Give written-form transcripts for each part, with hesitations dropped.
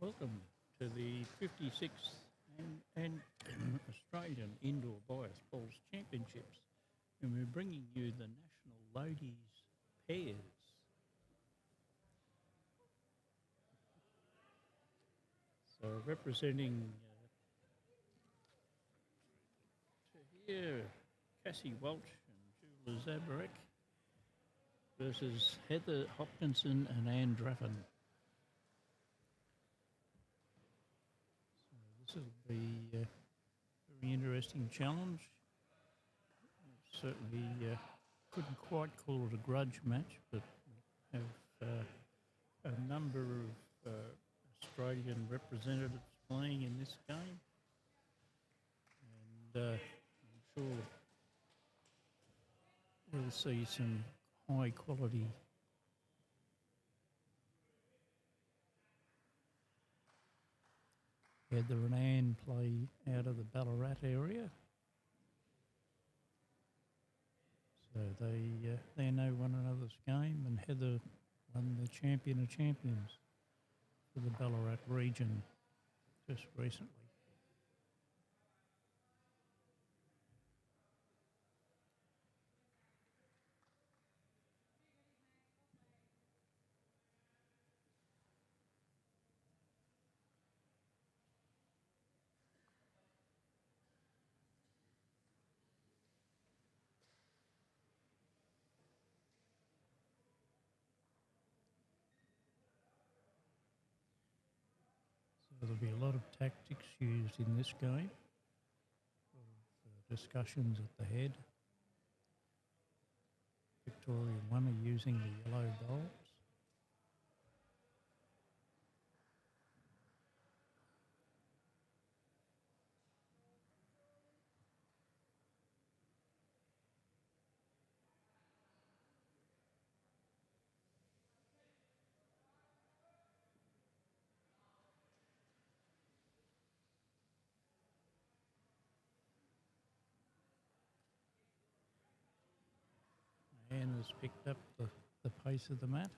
Welcome to the 56th and Australian Indoor Bias Bowls Championships, and we're bringing you the National Ladies Pairs. So representing to here, Cassie Welch and Julia Zabarek versus Heather Hopkinson and Anne Draffin. This will be a very interesting challenge. Certainly couldn't quite call it a grudge match, but we have a number of Australian representatives playing in this game, and I'm sure we'll see some high quality Heather and Anne play out of the Ballarat area. So they know one another's game, and Heather won the Champion of Champions for the Ballarat region just recently. So there'll be a lot of tactics used in this game, a lot of discussions at the head. Victoria one are using the yellow bowls. Anne has picked up the pace of the mat.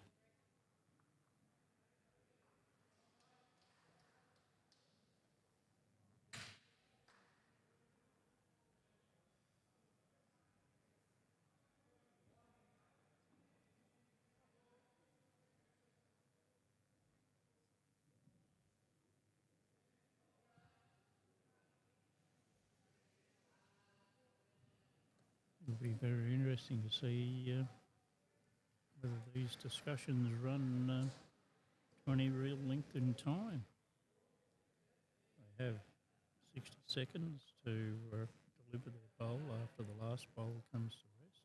It'll be very interesting to see whether these discussions run to any real length in time. They have 60 seconds to deliver their bowl after the last bowl comes to rest.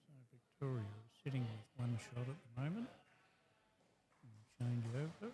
So Victoria is sitting with one shot at the moment. Change over.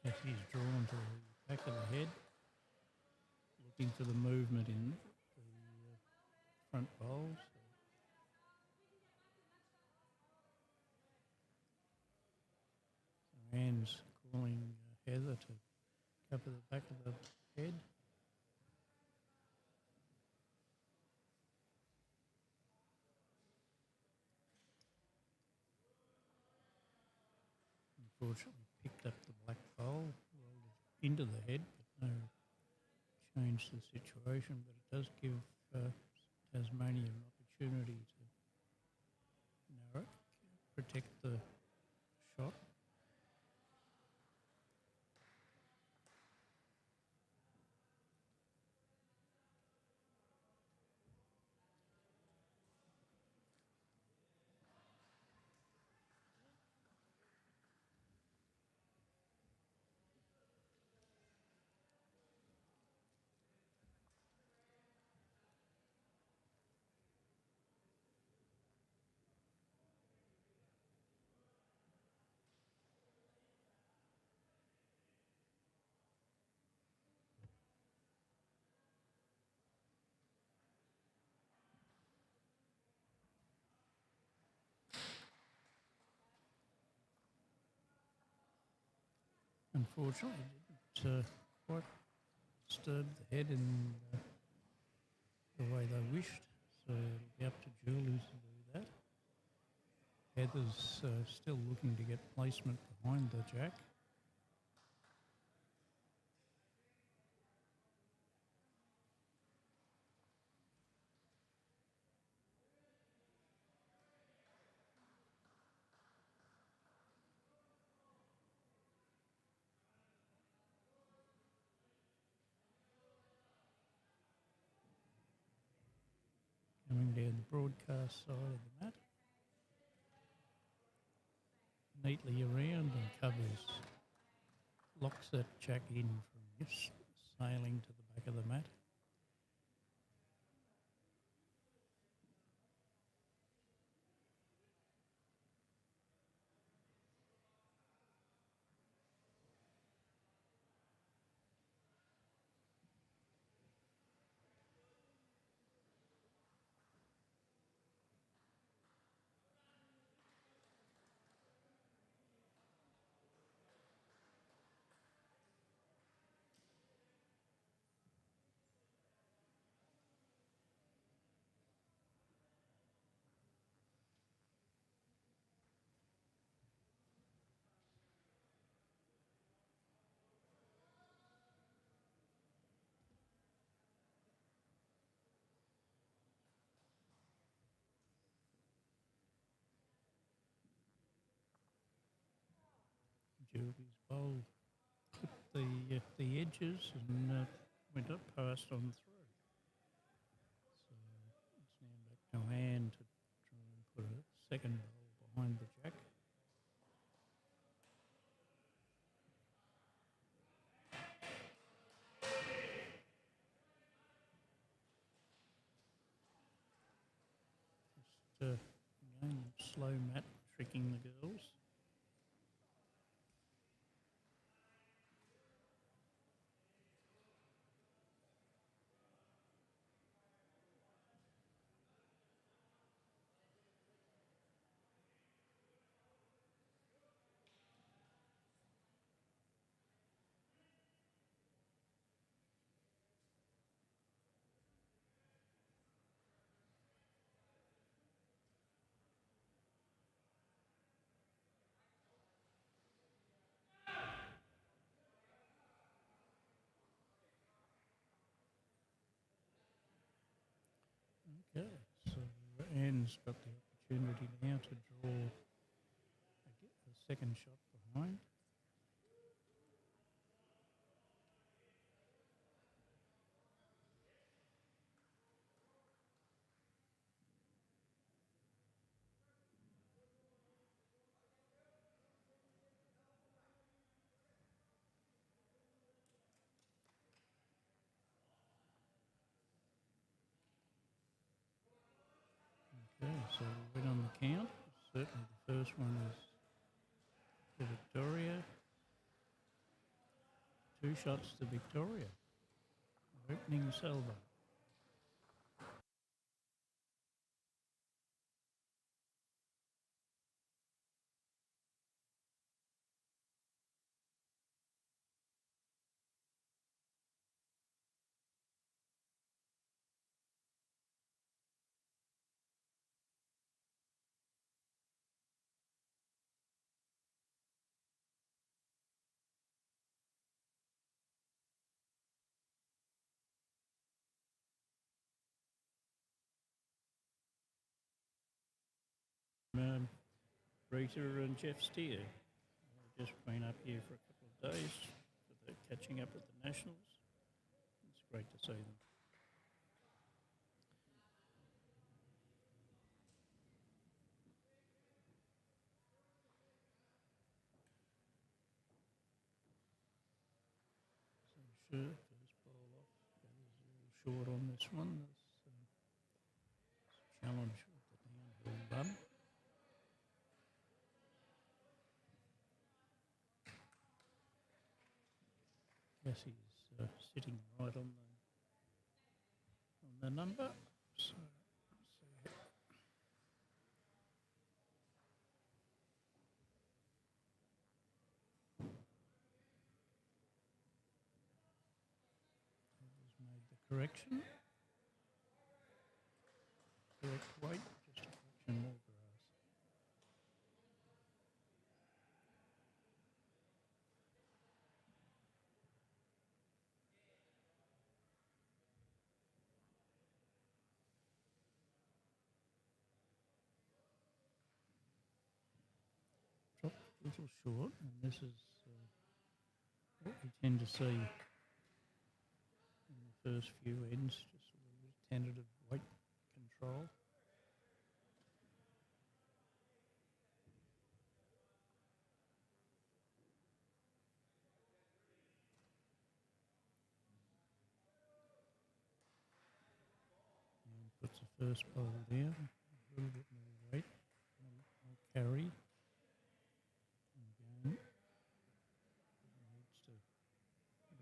Cassie's drawn to the back of the head, looking for the movement in the front bowls. So Anne's calling Heather to cover the back of the head. Unfortunately picked up the black bowl, rolled it into the head, but no change the situation, but it does give Tasmania an opportunity to narrow, protect the shot. Unfortunately, it didn't quite disturb the head in the way they wished, so it'll be up to Julie to do that. Heather's still looking to get placement behind the jack. Coming down the broadcast side of the mat. Neatly around and covers, locks that jack in from sailing to the back of the mat. Julie's bowl clipped the edges and went up past on through. So it's now back to hand to try and put a second bowl behind the jack. Just again, slow mat tricking the girls. Okay, so Anne's got the opportunity now to draw a second shot behind. Okay, so we went on the count. Certainly the first one is to Victoria. 2 shots to Victoria. Opening salvo. Rita and Jeff Steer. They've just been up here for a couple of days for the catching up at the Nationals. It's great to see them. So sure, first ball off goes a little short on this one. This challenge with the downhill bum. Cassie's sitting right on the number. So let's see. He's made the correction. Correct weight, just a fraction more grass. Dropped a little short, and this is what we tend to see in the first few ends, just a little bit of tentative weight control. And puts the first bowl down, a little bit more weight, more carry. And again, needs to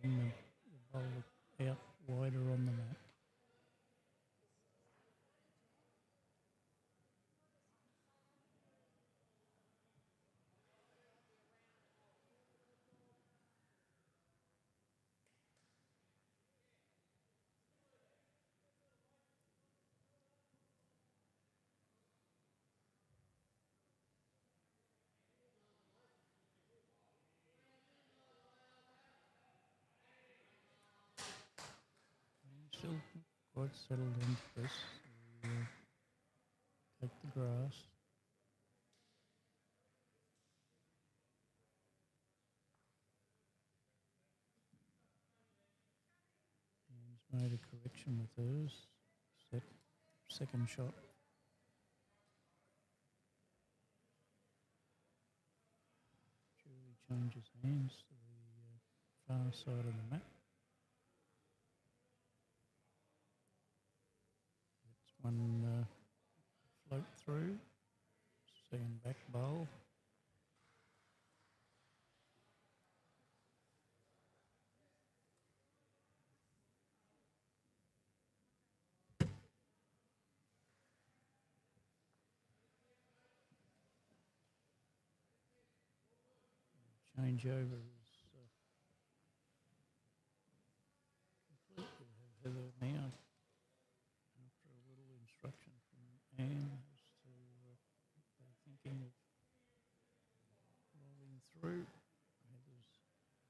bring the bowl out wider on the mat. Still quite settled into this. So, take the grass. He's made a correction with hers. Second shot. Julie changes hands to the far side of the mat. That's one float through. Second back bowl. Change over is complete. We have Heather now, after a little instruction from Anne as to they're thinking of rolling through. Heather's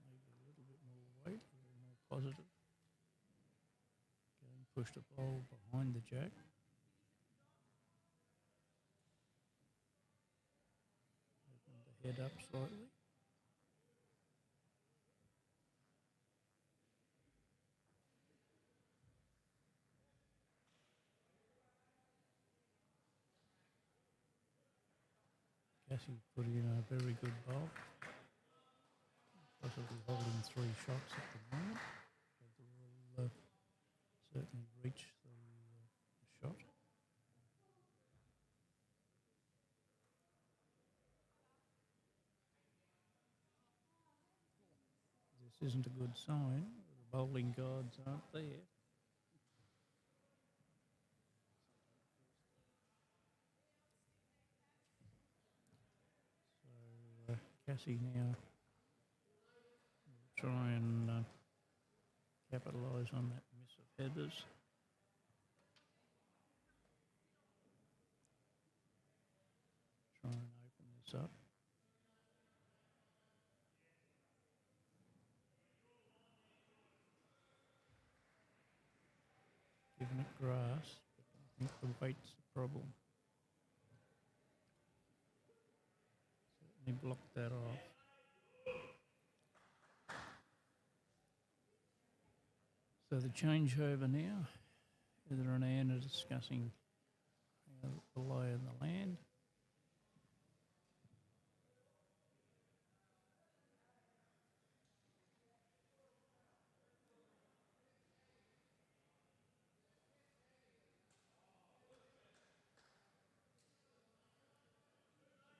maybe a little bit more weight, a little more positive. Going pushed a bowl behind the jack. Opened the head up slightly. Cassie put in a very good bowl. Possibly holding 3 shots at the moment. Heather will certainly reach the shot. This isn't a good sign. The bowling gods aren't there. So Cassie now will try and capitalise on that miss of Heather's. Try and open this up. Giving it grass, but I think the weight's the problem. block that off. So the changeover now, Heather and Anne are discussing the lay of the land.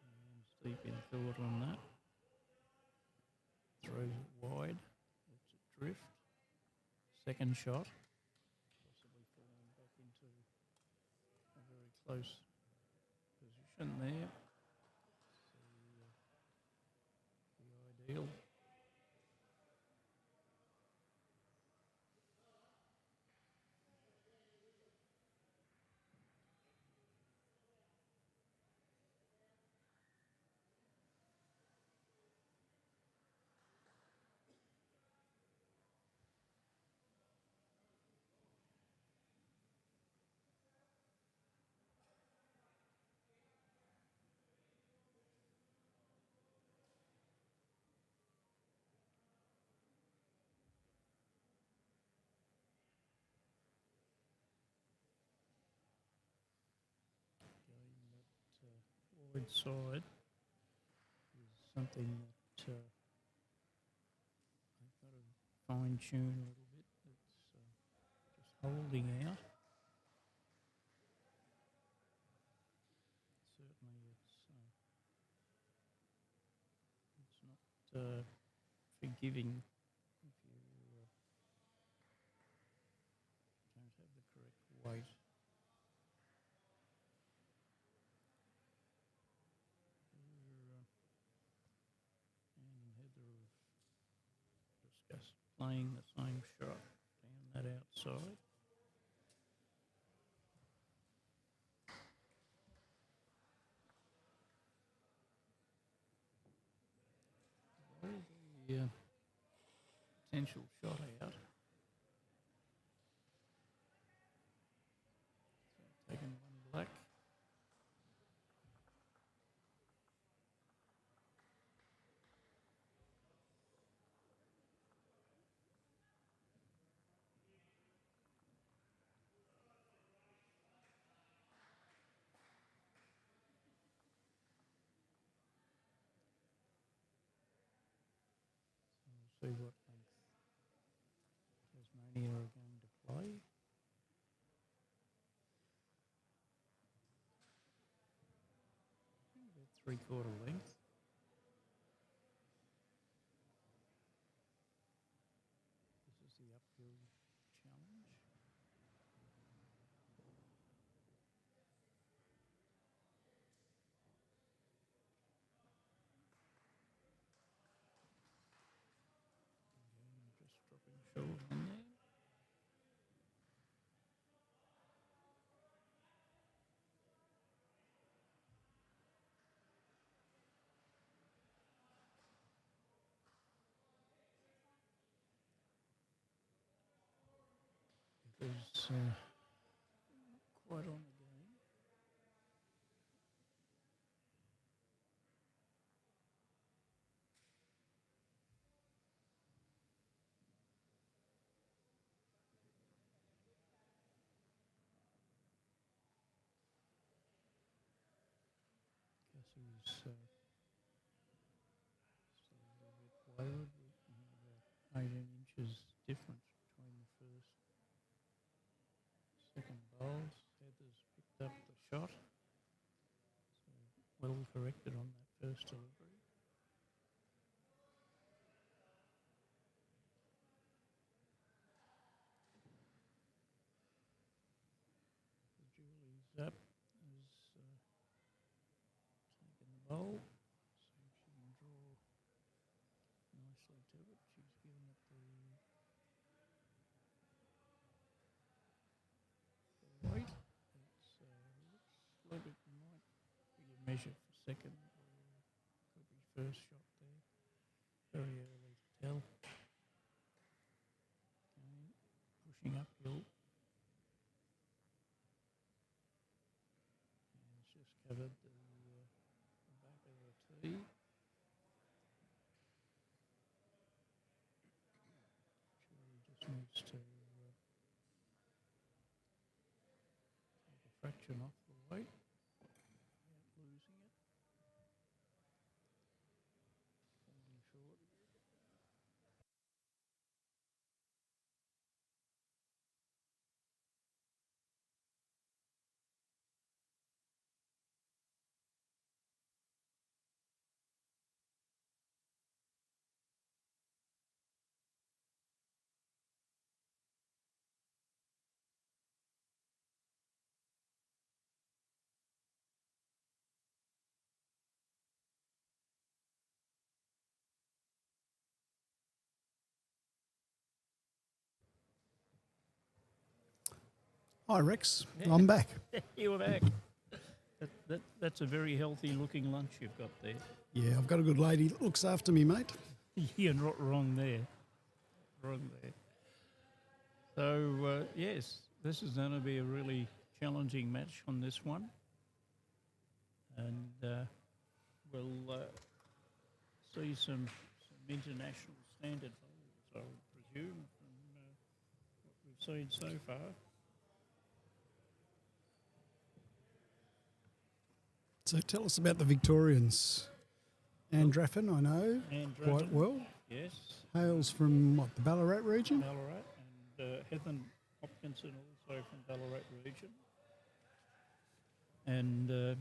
Anne's deep in thought on that. Throws it wide. It's a drift. Second shot. Possibly falling back into a very close position there. The ideal. Wide side is something that I've got to fine tune a little bit. It's just holding out. Certainly, it's not forgiving if you don't have the correct weight. And Heather have discussed playing the same shot down that outside. The potential shot out. So taking one black. So we'll see what length Tasmania are going to play. About 3/4 length. This is the uphill challenge. And just dropping short on there. It was quite on the game. Cassie's still a little bit wayward. About 18 inches difference between the first second bowls. Heather's picked up the shot. So well corrected on that first delivery. Julie's up has taken the bowl. See if she can draw nicely to it. She's given it the weight. It looks like it might be a measure for second or could be first shot there. Very early to tell. Okay. Pushing uphill. And it's just covered the back of the tee. section off the weight without losing it. Falling short. Hi Rex, Yeah. I'm back. You're back. That's a very healthy looking lunch you've got there. Yeah, I've got a good lady that looks after me, mate. You're not wrong there. Wrong there. So, yes, this is going to be a really challenging match on this one. And we'll see some international standard bowls, I would presume, from what we've seen so far. So tell us about the Victorians. Anne Draffin, I know And quite well. Yes. Hails from, what, the Ballarat region? Ballarat, and Heather Hopkinson also from Ballarat region. And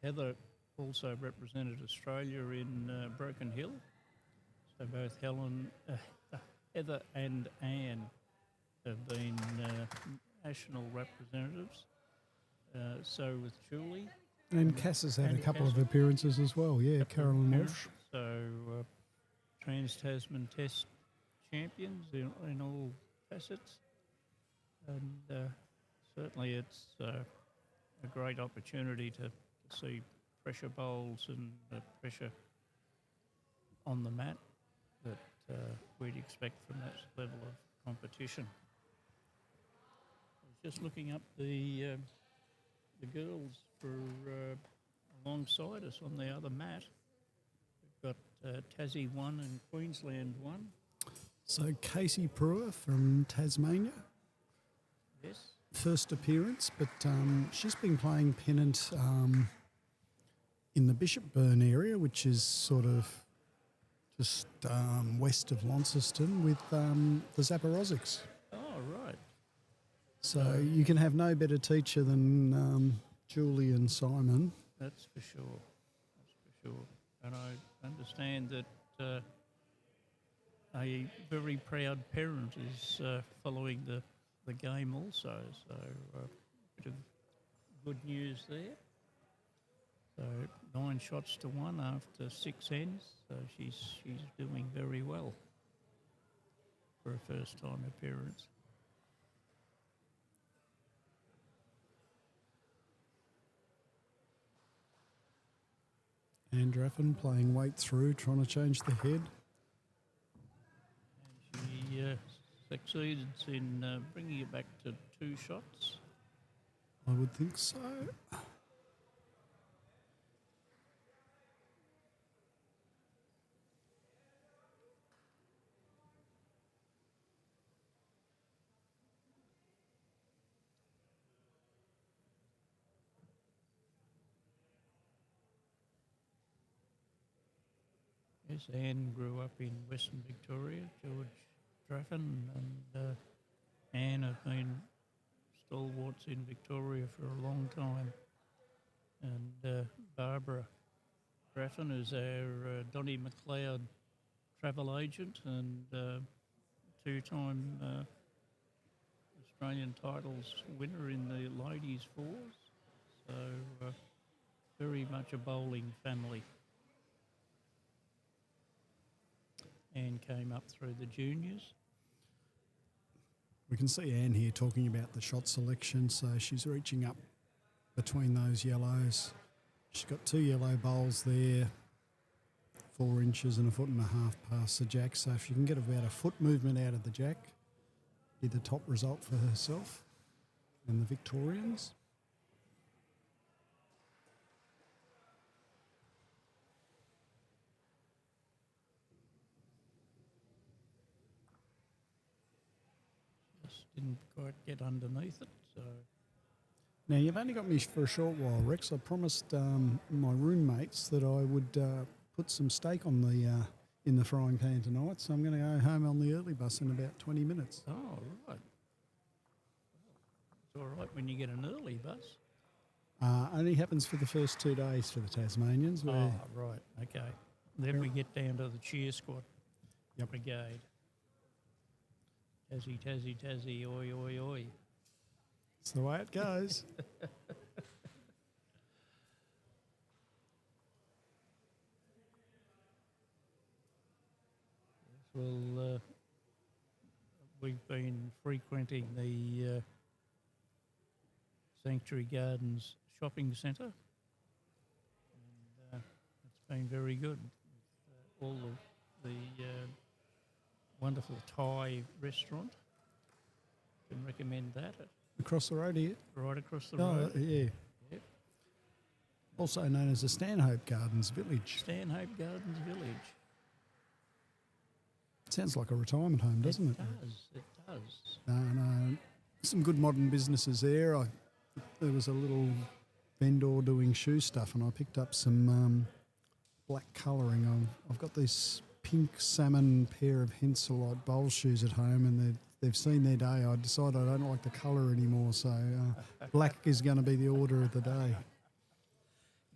Heather also represented Australia in Broken Hill. So both Heather and Anne have been national representatives. So with Julie. And Cass has had a And couple Cass. of appearances as well, yeah, Carolyn Parents. Walsh. So Trans-Tasman Test champions in all facets. And certainly it's a great opportunity to see pressure bowls and pressure on the mat that we'd expect from that level of competition. I was just looking up the girls for alongside us on the other mat. We've got Tassie 1 and Queensland 1. So Casey Brewer from Tasmania, Yes. first appearance, but she's been playing pennant in the Bishopburn area, which is sort of just west of Launceston with the Zaporozhics. Oh, right. So you can have no better teacher than Julie and Simon. That's for sure. That's for sure. And I understand that a very proud parent is following the game also. So a bit of good news there. So 9 shots to 1 after 6 ends. So she's doing very well for a first time appearance. Anne Draffin playing weight through, trying to change the head. And she succeeded in bringing it back to 2 shots. I would think so. Yes, Anne grew up in Western Victoria, George Draffin, and Anne have been stalwarts in Victoria for a long time. And Barbara Draffin is our Donny McLeod travel agent and 2-time Australian titles winner in the ladies fours. So very much a bowling family. Anne came up through the juniors. We can see Anne here talking about the shot selection, so she's reaching up between those yellows. She's got 2 yellow bowls there, 4 inches and 1.5 foot past the jack, so if she can get about a foot movement out of the jack, be the top result for herself and the Victorians. didn't quite get underneath it. So Now, you've only got me for a short while, Rex. I promised my roommates that I would put some steak on the in the frying pan tonight, so I'm going to go home on the early bus in about 20 minutes. oh right, it's all right when you get an early bus. Only happens for the first 2 days for the Tasmanians. Where, Oh right, okay. Then we get down to the cheer squad. Yep. Brigade. Tassie, Tassie, Tassie, oi, oi, oi. It's the way it goes. Well, we've been frequenting the Sanctuary Gardens shopping centre, and it's been very good. All of the wonderful Thai restaurant. Can recommend that. Across the road here. Right across the Oh, road. yeah. Yep. Also known as the Stanhope Gardens Village. Stanhope Gardens Village. Sounds like a retirement home, doesn't it? It does. No. Some good modern businesses there. There was a little vendor doing shoe stuff, and I picked up some black colouring. I've got this pink salmon pair of Henselite bowl shoes at home, and they've seen their day. I decided I don't like the colour anymore, so black is going to be the order of the day.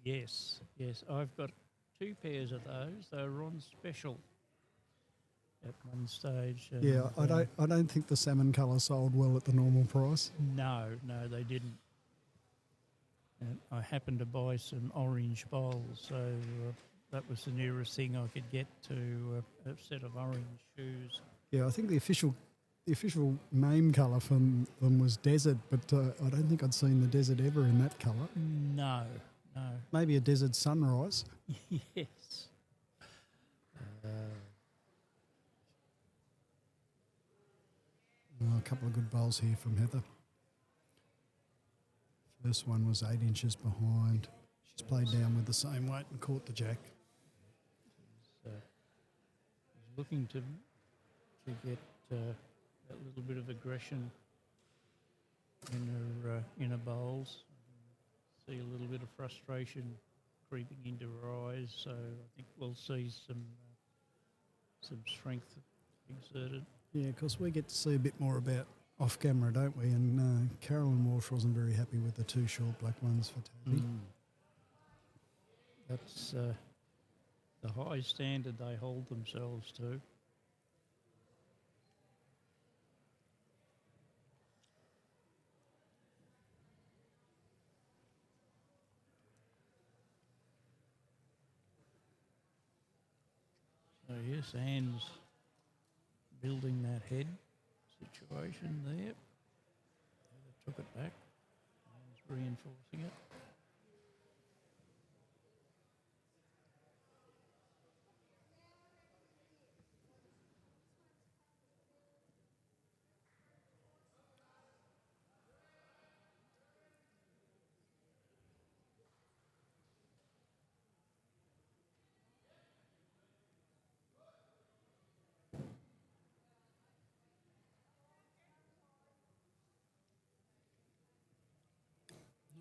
Yes. I've got 2 pairs of those. They were on special at one stage. And, Yeah, I don't think the salmon colour sold well at the normal price. No, they didn't. And I happened to buy some orange bowls, so that was the nearest thing I could get to a set of orange shoes. Yeah, I think the official name colour from them was desert, but I don't think I'd seen the desert ever in that colour. No. Maybe a desert sunrise. Yes. A couple of good bowls here from Heather. First one was 8 inches behind. She's played down with the same weight and caught the jack. He's looking to get that little bit of aggression in her bowls. See a little bit of frustration creeping into her eyes. So I think we'll see some strength exerted. Yeah, because we get to see a bit more about off camera, don't we? And Carolyn Walsh wasn't very happy with the 2 short black ones for Tassie. That's the high standard they hold themselves to. So yes, Anne's building that head situation there. Took it back. Anne's reinforcing it.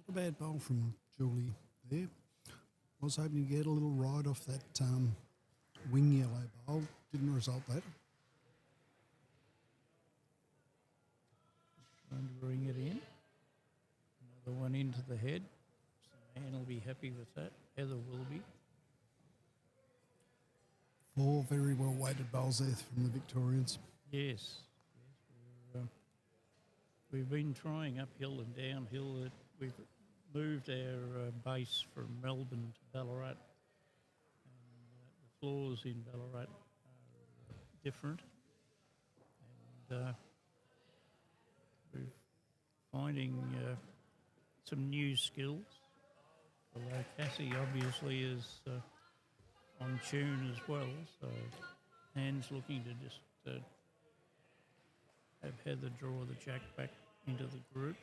Not a bad bowl from Julie there. Was hoping to get a little ride off that wing yellow bowl. Didn't result that. Trying to bring it in. Another one into the head. So Anne will be happy with that. Heather will be. 4 very well weighted bowls there from the Victorians. Yes. We've been trying uphill and downhill. We've moved our base from Melbourne to Ballarat. And the floors in Ballarat are different. And we're finding some new skills. Although Cassie obviously is on tune as well, so Anne's looking to just have Heather draw the jack back into the group.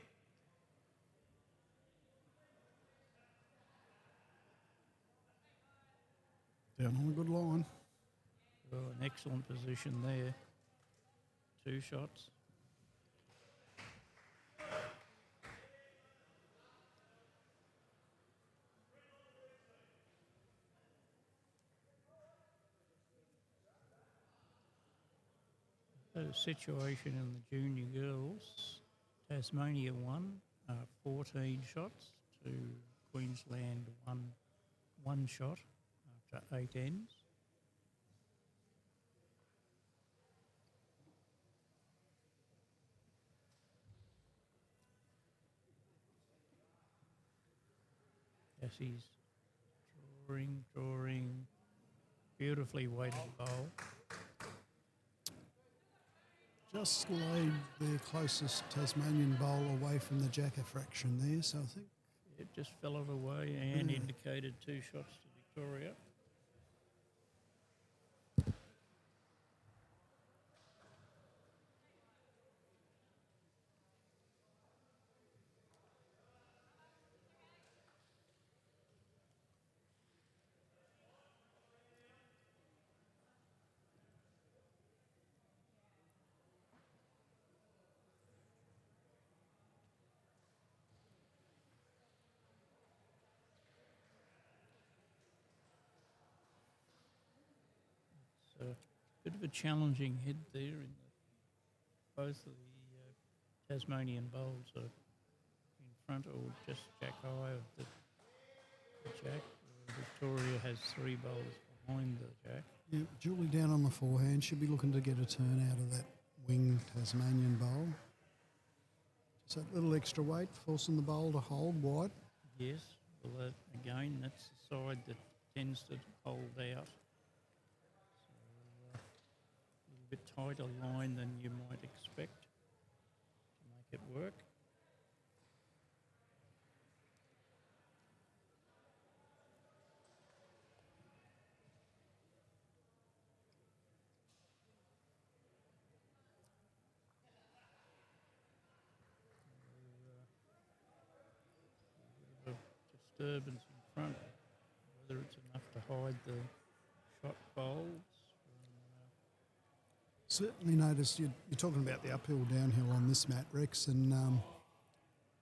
Down on a good line. Well, an excellent position there. 2 shots. So the situation in the junior girls, Tasmania won 14 shots to Queensland one shot after 8 ends. Cassie's drawing, beautifully weighted bowl. Just laid their closest Tasmanian bowl away from the jacker fraction there, so I think It just fell it away and indicated 2 shots to Victoria. So bit of a challenging head there in both of the Tasmanian bowls are in front or just jack high of the jack. Victoria has 3 bowls behind the jack. yeah, Julie down on the forehand. Should be looking to get a turn out of that wing Tasmanian bowl. Just that little extra weight, forcing the bowl to hold wide. Yes, well, again, that's the side that tends to hold out. So, a little bit tighter line than you might expect to make it work. A bit of a disturbance in front, whether it's enough to hide the shot bowls. Certainly noticed you're talking about the uphill downhill on this mat, Rex, and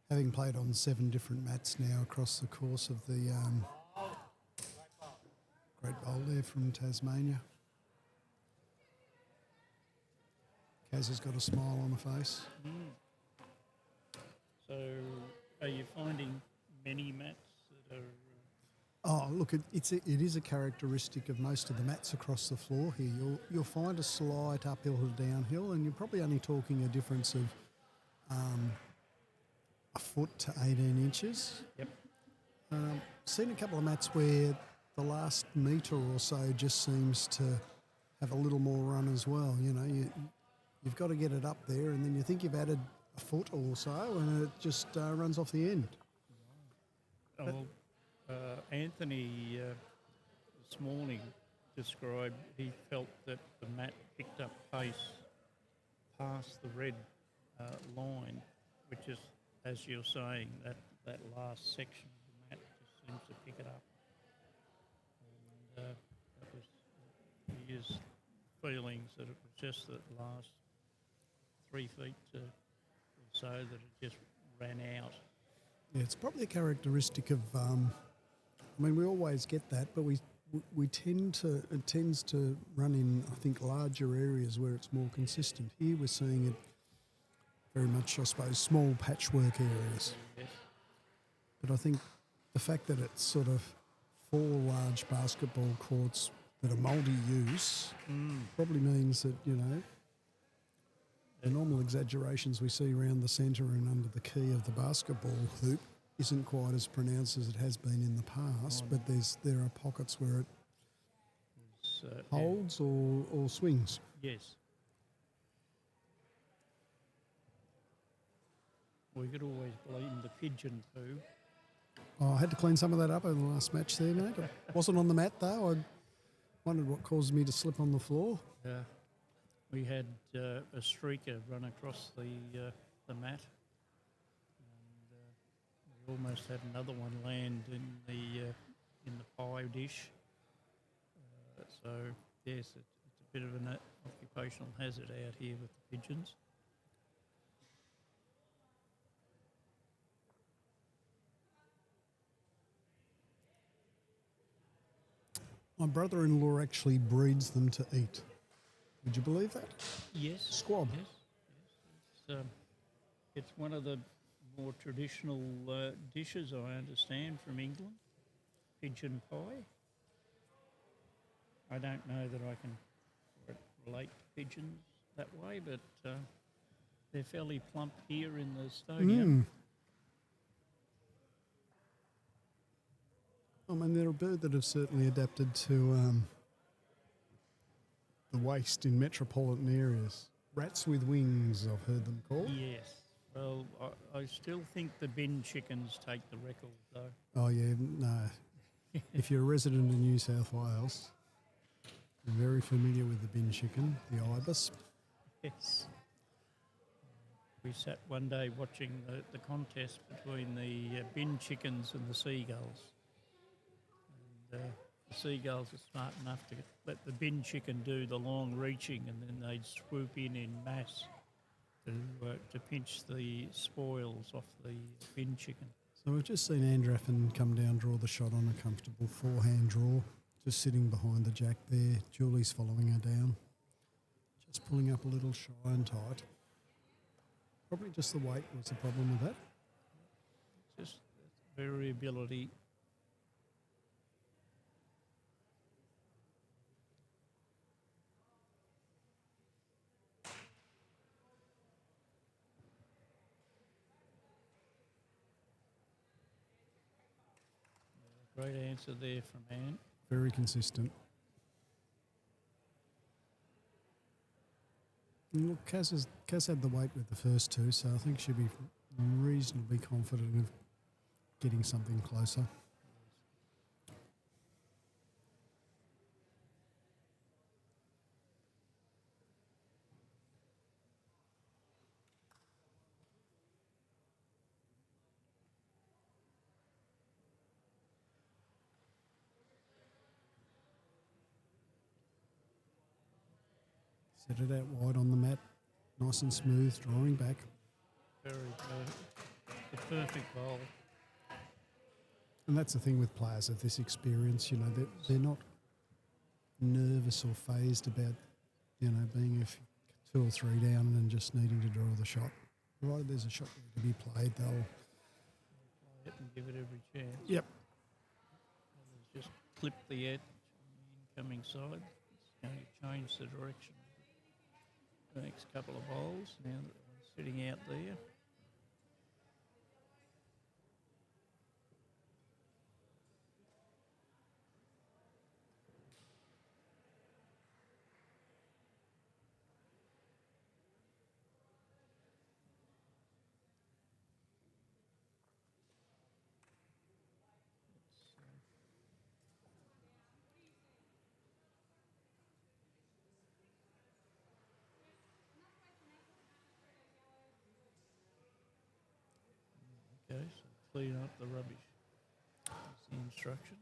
having played on 7 different mats now across the course of the great bowl there from Tasmania. Kaz has got a smile on the face. So, are you finding many mats that are? Oh, look, it is a characteristic of most of the mats across the floor here. You'll find a slight uphill or downhill, and you're probably only talking a difference of a foot to 18 inches. Yep. Seen a couple of mats where the last metre or so just seems to have a little more run as well. You know, you've got to get it up there, and then you think you've added a foot or so, and it just runs off the end. Anthony this morning described he felt that the mat picked up pace past the red line, which is, as you're saying, that last section of the mat just seems to pick it up. And that was his feelings, that it was just that last 3 feet or so that it just ran out. Yeah, it's probably a characteristic of. I mean, we always get that, but it tends to run in, I think, larger areas where it's more consistent. Here we're seeing it very much, I suppose, small patchwork areas. Yes. But I think the fact that it's sort of 4 large basketball courts that are multi-use probably means that, you know, the normal exaggerations we see around the centre and under the key of the basketball hoop isn't quite as pronounced as it has been in the past, but there are pockets where it holds or swings. Yes. We could always blame the pigeon poo. Oh, I had to clean some of that up over the last match there, mate. It wasn't on the mat, though. I wondered what caused me to slip on the floor. We had a streaker run across the mat. We almost had another one land in the pie dish. So yes, it's a bit of an occupational hazard out here with the pigeons. My brother-in-law actually breeds them to eat. Would you believe that? Yes. Squab. Yes. It's one of the more traditional dishes, I understand, from England. Pigeon pie. I don't know that I can relate to pigeons that way, but they're fairly plump here in the stadium. I mean, they're a bird that have certainly adapted to the waste in metropolitan areas. Rats with wings, I've heard them called. Yes. Well, I still think the bin chickens take the record, though. Oh, yeah, no. If you're a resident of New South Wales, you're very familiar with the bin chicken, the ibis. Yes. We sat one day watching the contest between the bin chickens and the seagulls. And the seagulls are smart enough to let the bin chicken do the long reaching, and then they'd swoop in mass to pinch the spoils off the bin chicken. So we've just seen Andraffin come down, draw the shot on a comfortable forehand draw, just sitting behind the jack there. Julie's following her down, just pulling up a little shy and tight. Probably just the weight was the problem with that. Just variability. Great answer there from Anne. Very consistent. And look, Kaz had the weight with the first two, so I think she'll be reasonably confident of getting something closer. Set it out wide on the mat, nice and smooth, drawing back. Very good. The perfect bowl. And that's the thing with players of this experience, you know, they're not nervous or phased about, you know, being two or three down and just needing to draw the shot. Right, there's a shot there to be played, they'll Play it and give it every chance. Yep. Just clip the edge on the incoming side. It's going to change the direction of the next couple of bowls. Now that we're sitting out there. Okay, so clean up the rubbish. That's the instruction.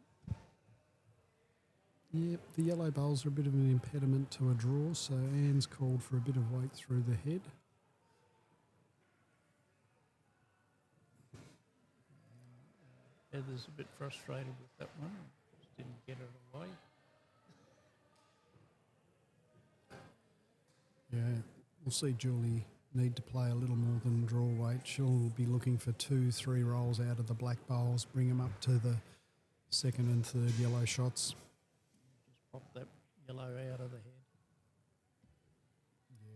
Yep, the yellow bowls are a bit of an impediment to a draw, so Anne's called for a bit of weight through the head. Heather's a bit frustrated with that one. Just didn't get it away. Yeah, we'll see Julie need to play a little more than draw weight. She'll be looking for 2-3 rolls out of the black bowls, bring them up to the second and third yellow shots. Just pop that yellow out of the head.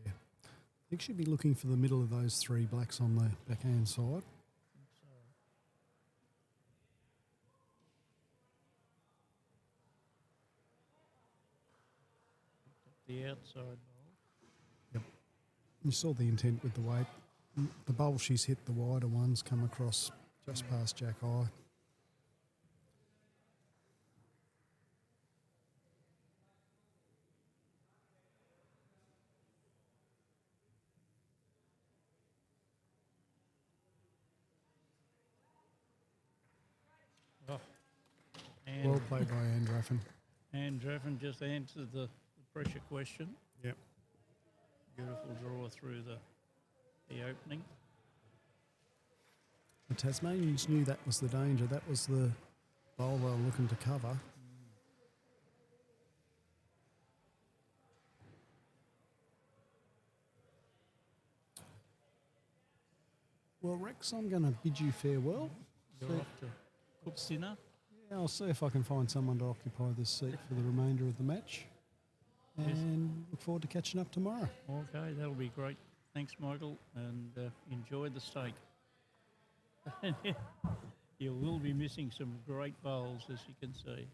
Yeah, I think she'd be looking for the middle of those three blacks on the backhand side. I think so. Picked up the outside bowl. You saw the intent with the weight. The bowl she's hit, the wider ones, come across just past Jack Eye. Oh, and, Well played by Andraffin. and Draffin just answered the pressure question. Yep. Beautiful draw through the opening. The Tasmanians knew that was the danger. That was the bowl they were looking to cover. Well, Rex, I'm going to bid you farewell. You're See- off to cook dinner. Yeah, I'll see if I can find someone to occupy this seat for the remainder of the match. Yes. And look forward to catching up tomorrow. Okay, that'll be great. Thanks, Michael, and enjoy the steak. You will be missing some great bowls, as you can see.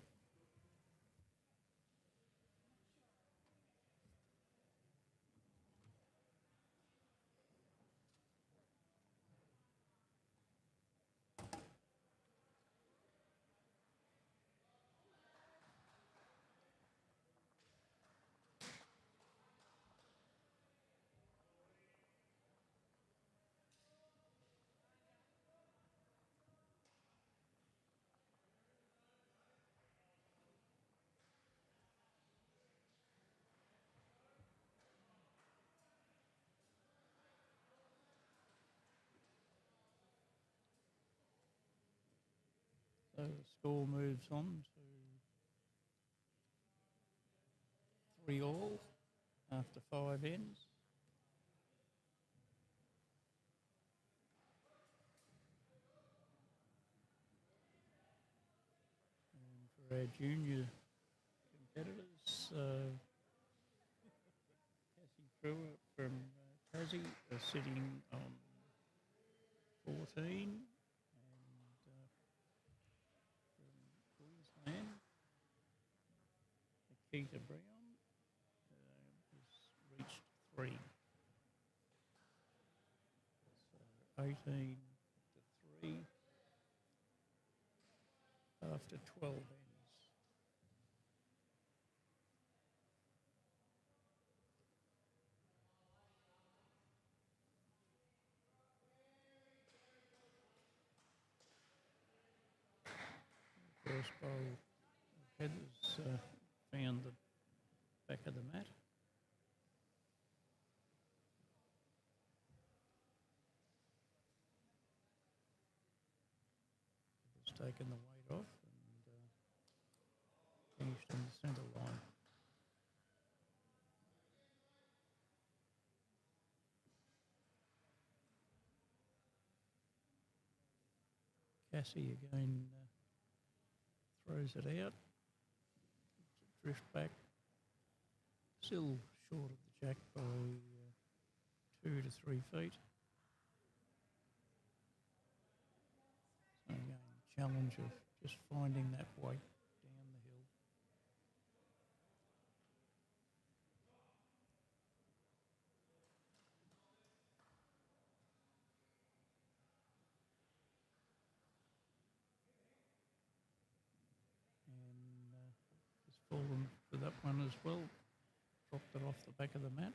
So the score moves on to 3-all after 5 ends. And for our junior competitors, Cassie Pruitt from Tassie are sitting on 14, and from Queensland, Akita Brown has reached 3. So 18 to 3 after 12 ends. First bowl, Heather's found the back of the mat. Heather's taken the weight off and finished in the centre line. Cassie again throws it out. Drift back. Still short of the jack by 2 to 3 feet. So again, challenge of just finding that weight down the hill. And has fallen for that one as well. Dropped it off the back of the mat.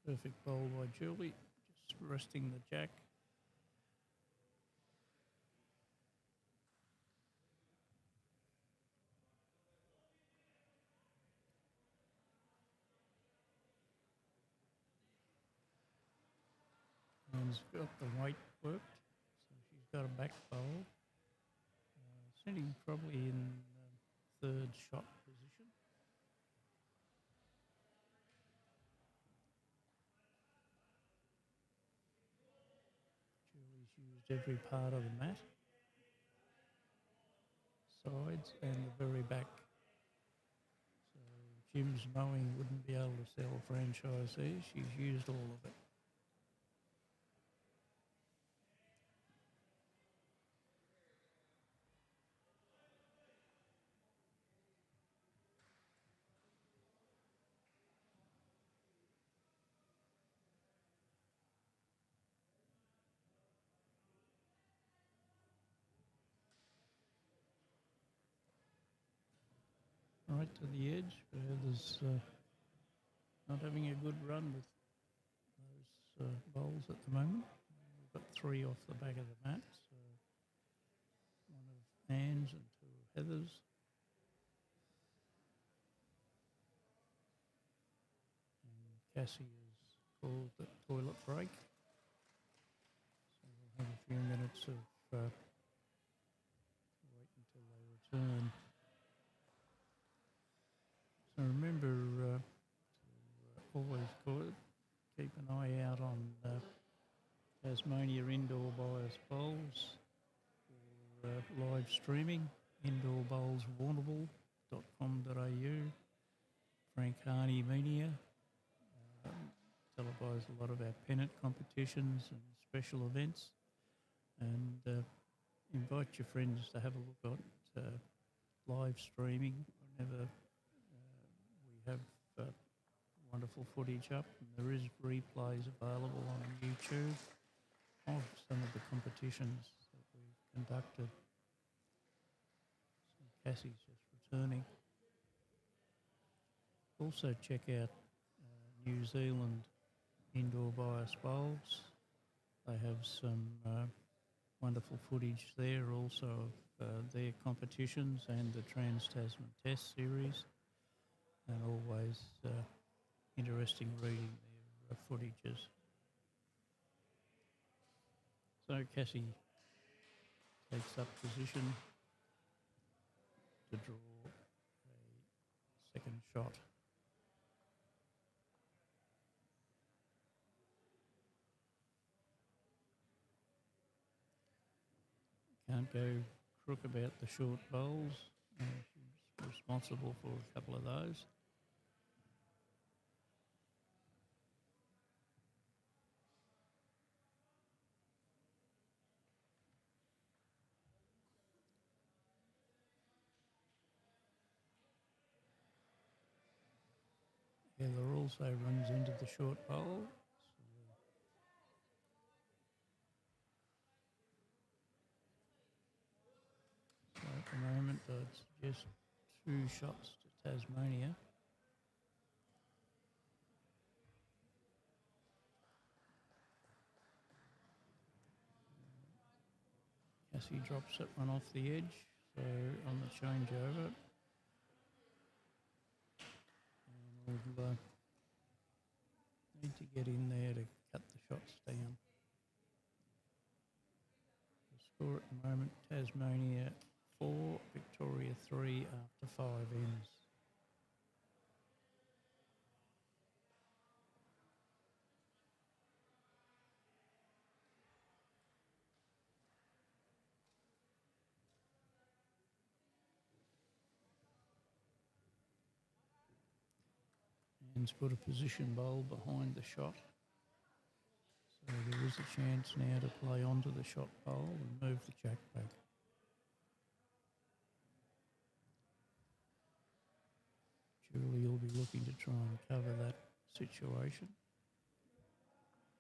Perfect bowl by Julie, just resting the jack. And's got the weight worked, so she's got a back bowl. Sitting probably in third shot position. Julie's used every part of the mat, sides and the very back. So Jim's knowing wouldn't be able to sell franchise there. She's used all of it. Right to the edge, where there's not having a good run with those bowls at the moment. We've got 3 off the back of the mat. So one of Anne's and 2 of Heather's. And Cassie has called the toilet break. have a few minutes of wait until they return. So remember to always keep an eye out on Tasmania Indoor Bias Bowls for live streaming, indoorbowlswarrnambool.com.au. Frank Harney Media televise a lot of our pennant competitions and special events, and invite your friends to have a look at live streaming whenever we have wonderful footage up, and there is replays available on YouTube of some of the competitions that we've conducted. So Cassie's just returning. Also check out New Zealand Indoor Bias Bowls. They have some wonderful footage there also of their competitions and the Trans-Tasman Test Series, and always interesting reading their footages. So Cassie takes up position to draw a second shot. Can't go crook about the short bowls. She's responsible for a couple of those. Heather also runs into the short bowl. So at the moment, I'd suggest 2 shots to Tasmania. Cassie drops that one off the edge, so on the changeover. And we'll need to get in there to cut the shots down. The score at the moment, Tasmania 4, Victoria 3 after 5 ends. Anne's put a position bowl behind the shot. So there is a chance now to play onto the shot bowl and move the jack back. Julie will be looking to try and cover that situation.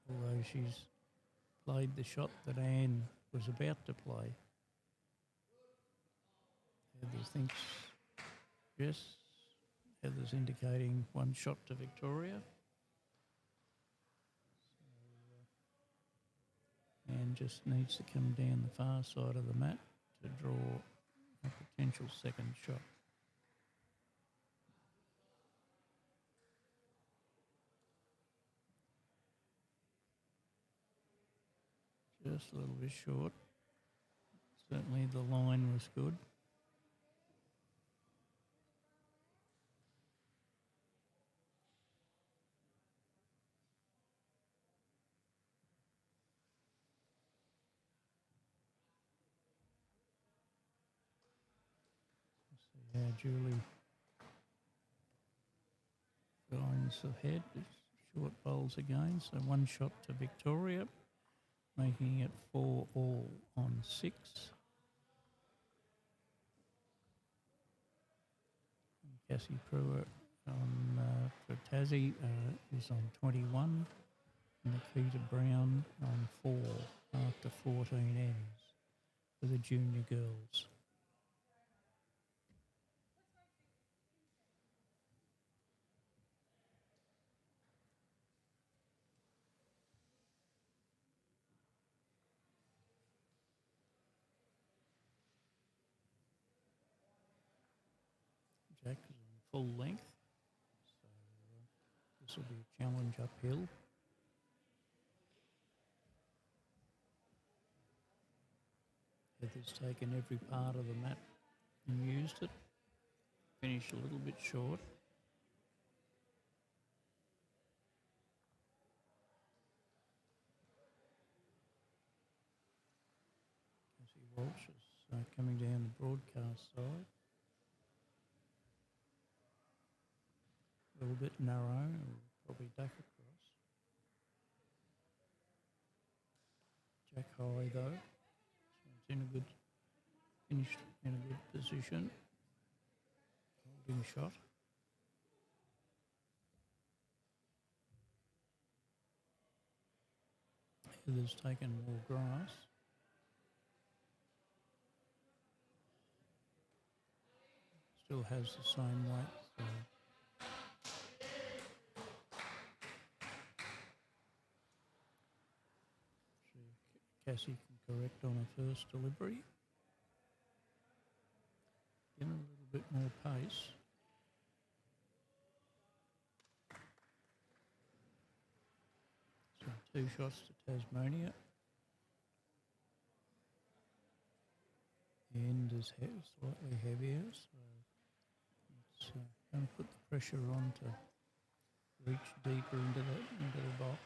Although she's played the shot that Anne was about to play. Heather thinks yes. Heather's indicating 1 shot to Victoria. So, Anne just needs to come down the far side of the mat to draw a potential second shot. Just a little bit short. Certainly the line was good. See how Julie finds ahead. Short bowls again, so 1 shot to Victoria, making it 4 all on 6. Cassie Pruitt for Tassie is on 21, and Nikita Brown on 4 after 14 ends for the junior girls. Jack is on full length, so this will be a challenge uphill. Heather's taken every part of the map and used it. Finished a little bit short. Cassie Walsh is coming down the broadcast side. A little bit narrow, probably duck across. Jack high though, so it's in a good, finished in a good position. Holding shot. Heather's taken more grass. Still has the same weight. So Cassie can correct on her first delivery. Get a little bit more pace. So 2 shots to Tasmania. The end is slightly heavier, so it's going to put the pressure on to reach deeper into the box.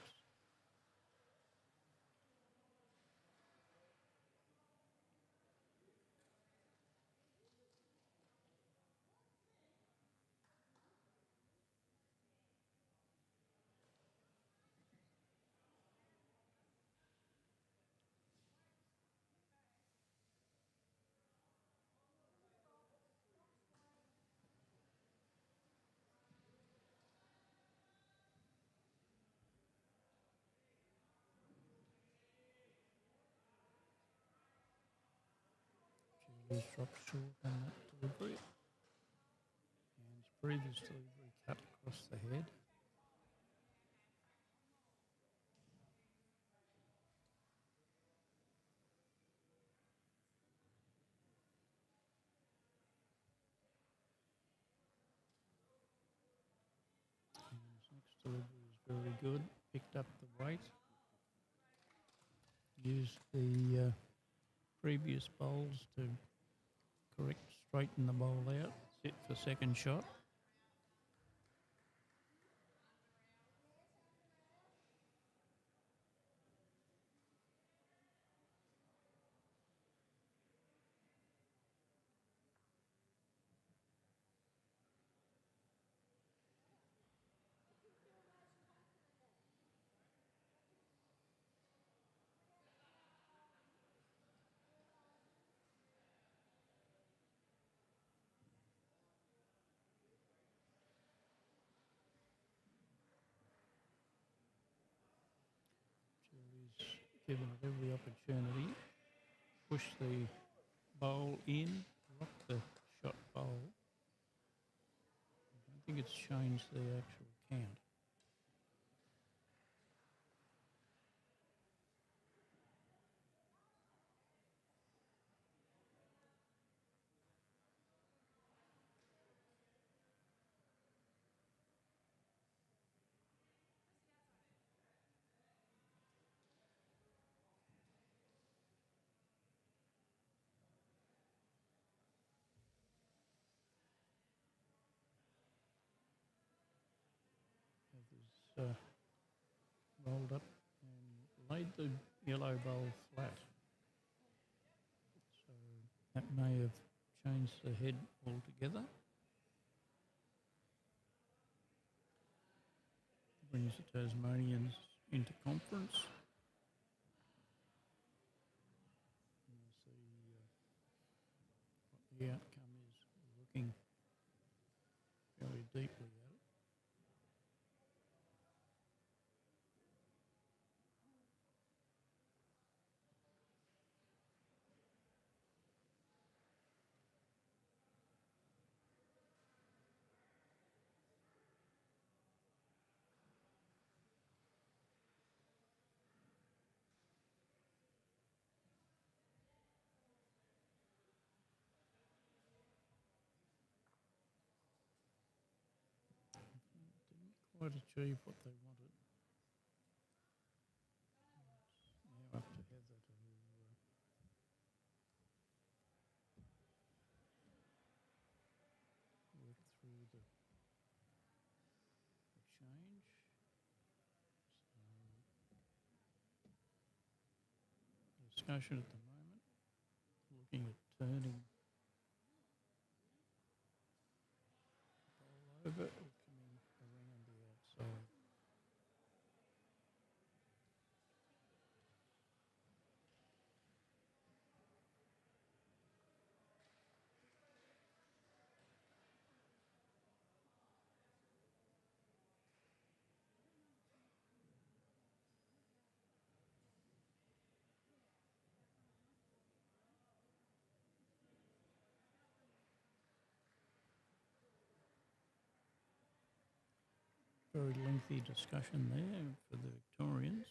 Julie's dropped short on that delivery. And his previous delivery cut across the head. And his next delivery is very good. Picked up the weight. Used the previous bowls to correct, straighten the bowl out. Sit for second shot. Julie's given it every opportunity. Push the bowl in, rock the shot bowl. I don't think it's changed the actual count. Heather's rolled up and laid the yellow bowl flat. So that may have changed the head altogether. Brings the Tasmanians into conference. And we'll see what the outcome is. Looking fairly deeply at it. Didn't quite achieve what they wanted. Now up to Heather to discussion at the moment. Looking at turning the ball over or coming around the outside. Very lengthy discussion there for the Victorians.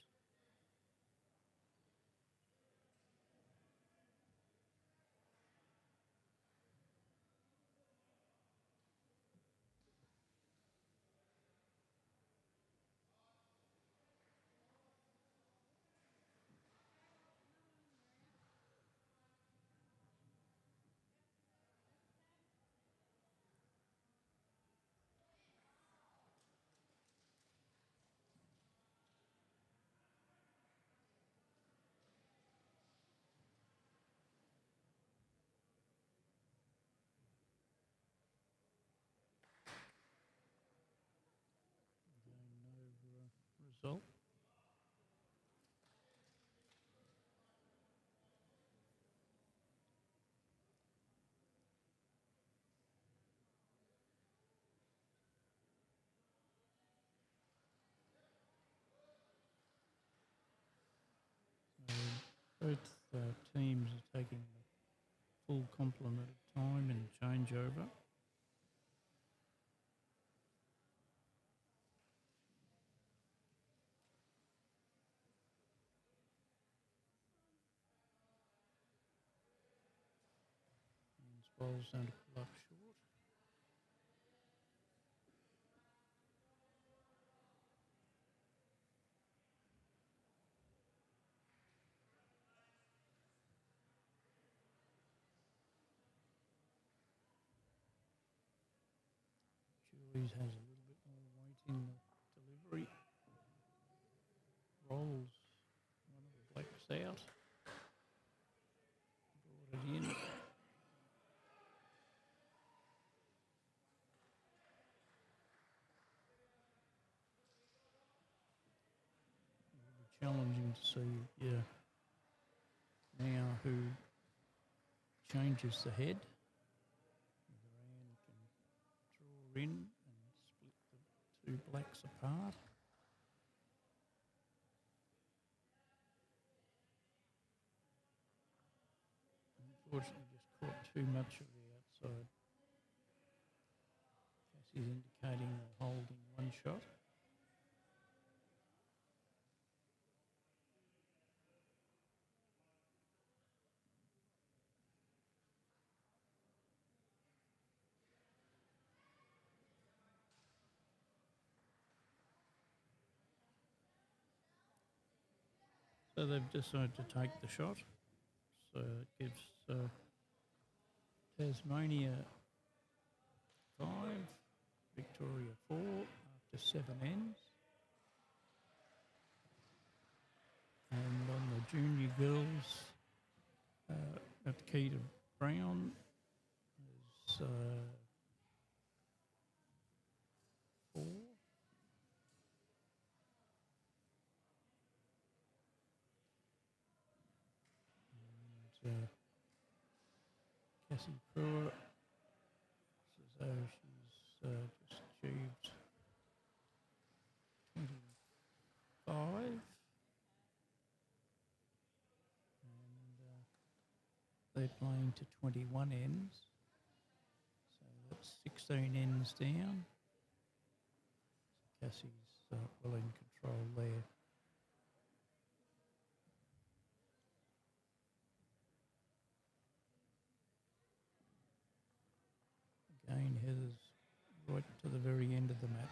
Again, no result. So both teams are taking the full complement of time in changeover. And bowls down to pull up short. Julies has a little bit more weight in the delivery. Rolls one of the blacks out. Brought it in. It'll be challenging to see now who changes the head. Moran can draw in and split the two blacks apart. Unfortunately, just caught too much of the outside. Cassie's indicating they're holding one shot. So they've decided to take the shot. So it gives Tasmania 5, Victoria 4 after 7 ends. And on the junior girls, Akita Brown is 4. And Cassie Pruitt looks as though she's just achieved 25. And they're playing to 21 ends. So that's 16 ends down. So Cassie's well in control there. Again, Heather's right to the very end of the map.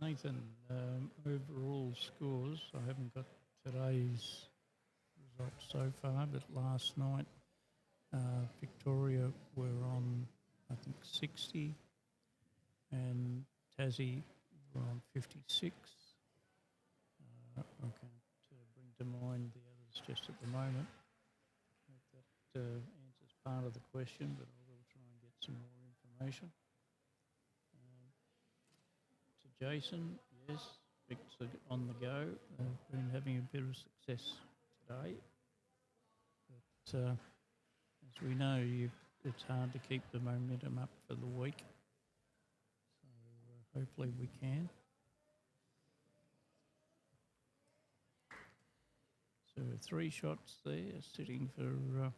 Nathan, overall scores. I haven't got today's results so far, but last night Victoria were on, I think, 60, and Tassie were on 56. I can't bring to mind the others just at the moment. Hope that answers part of the question, but I will try and get some more information. To Jason, yes, Vic's on the go. They've been having a bit of success today. But as we know, it's hard to keep the momentum up for the week. So hopefully we can. So 3 shots there sitting for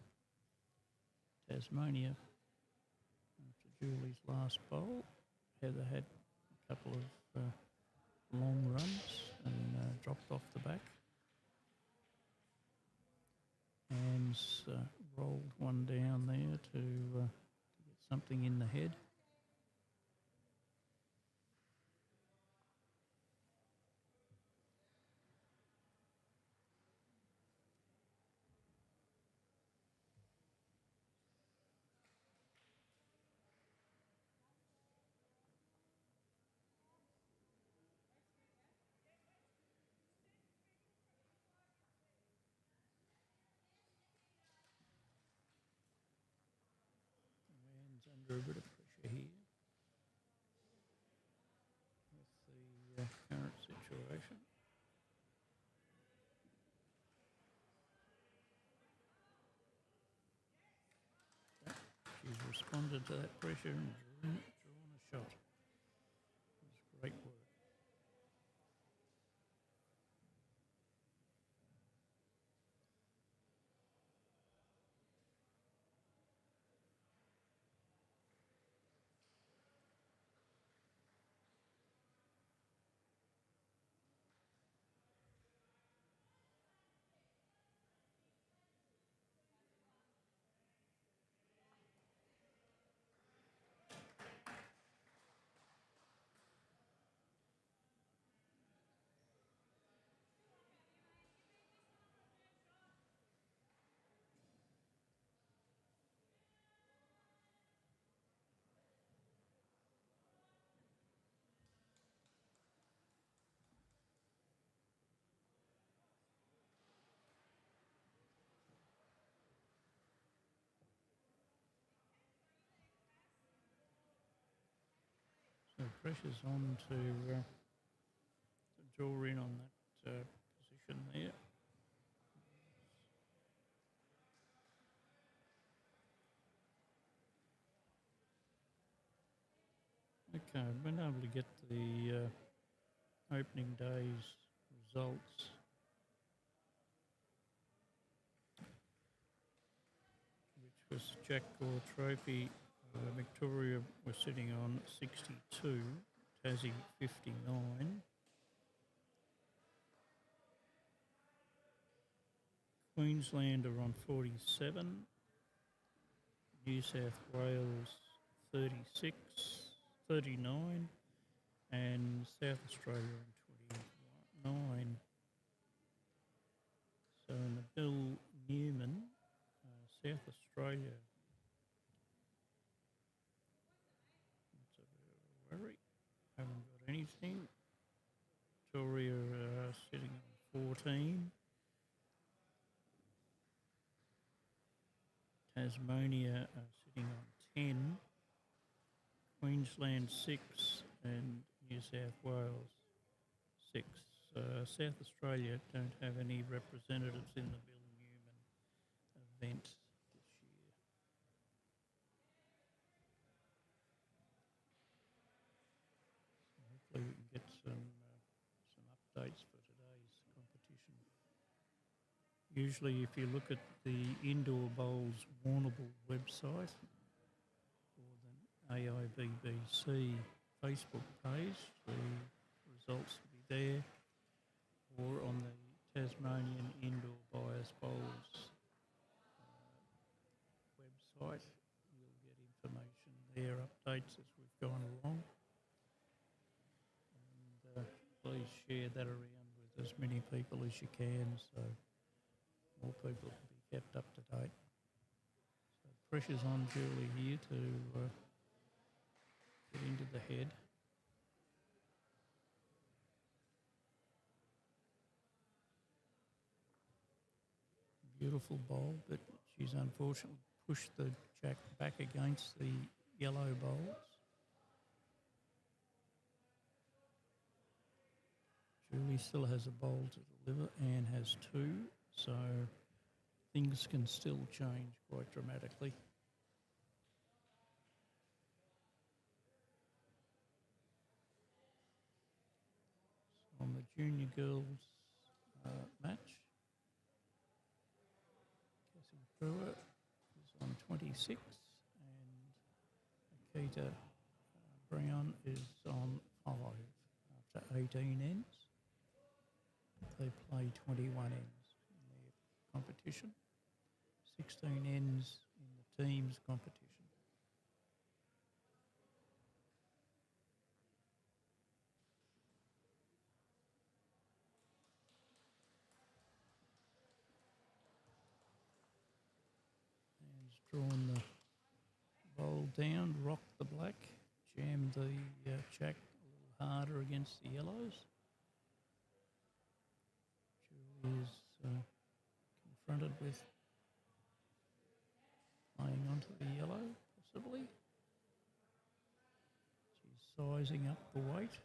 Tasmania after Julie's last bowl. Heather had a couple of long runs and dropped off the back. Anne's rolled one down there to get something in the head. Anne's under a bit of pressure here with the current situation. She's responded to that pressure and drawn a shot. It was great work. So pressure's on to draw in on that position there. Okay, I've been able to get the opening day's results. Which was Jack Gore Trophy. Victoria was sitting on 62, Tassie 59. Queensland are on 47, New South Wales 36, 39, and South Australia on 29. So in the Bill Newman, South Australia, that's a bit of a worry. Haven't got anything. Victoria sitting on 14. Tasmania sitting on 10. Queensland 6 and New South Wales 6. South Australia don't have any representatives in the Bill Newman event this year. So hopefully we can get some updates for today's competition. Usually if you look at the Indoor Bowls Warrnambool website or the AIBBC Facebook page, the results will be there, or on the Tasmanian Indoor Bias Bowls website. You'll get information there, updates as we've gone along. And share that around with as many people as you can, so more people can be kept up to date. So pressure's on Julie here to get into the head. Beautiful bowl, but she's unfortunately pushed the jack back against the yellow bowls. Julie still has a bowl to deliver. Anne has two, so things can still change quite dramatically. So on the junior girls match, Cassie Brewer is on 26 and Akita Brown is on 5 after 18 ends. They play 21 ends in their competition, 16 ends in the teams competition. Anne's drawn the bowl down, rocked the black, jammed the jack a little harder against the yellows. Julie is confronted with playing onto the yellow, possibly. She's sizing up the weight.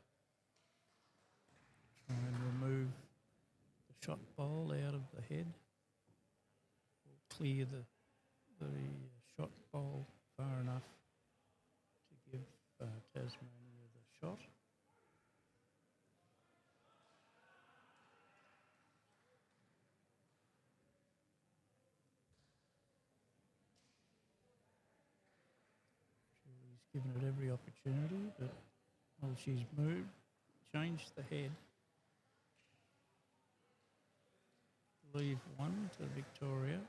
Try and remove the shot bowl out of the head. Or clear the shot bowl far enough to give Tasmania the shot. Julie's given it every opportunity, but well, she's moved, changed the head. Leave one to Victoria.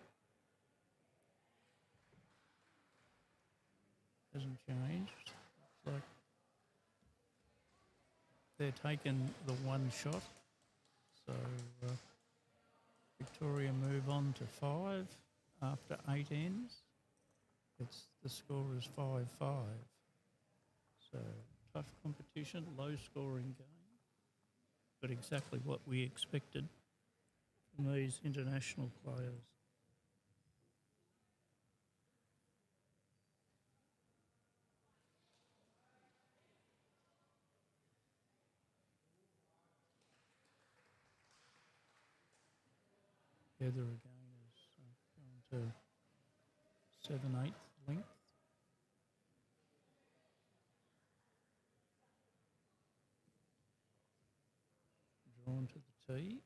Hasn't changed. Looks like they're taking the one shot. So Victoria move on to 5 after 8 ends. The score is 5-5. So tough competition, low scoring game, but exactly what we expected from these international players. Heather again is going to 7/8 length. Drawn to the tee.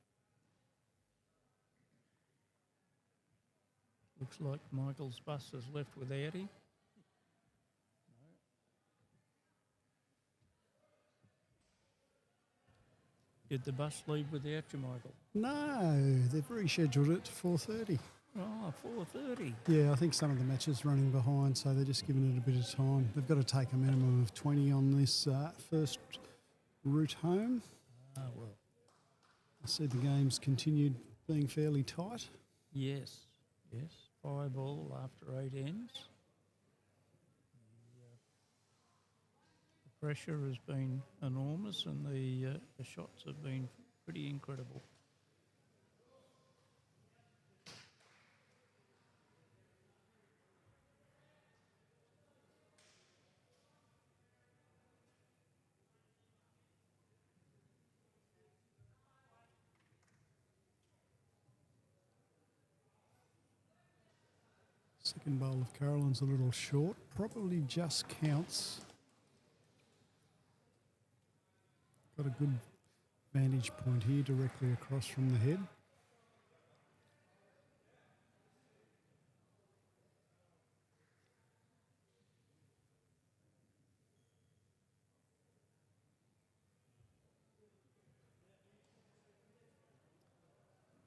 Looks like Michael's bus has left without him. Did the bus leave without you, Michael? No, they've rescheduled it to 4:30. Oh, 4:30. Yeah, I think some of the matches running behind, so they're just giving it a bit of time. They've got to take a minimum of 20 on this first route home. Ah, well. I see the game's continued being fairly tight. Yes. 5-all after 8 ends. The pressure has been enormous and the shots have been pretty incredible. Second bowl of Caroline's a little short, probably just counts. Got a good vantage point here directly across from the head.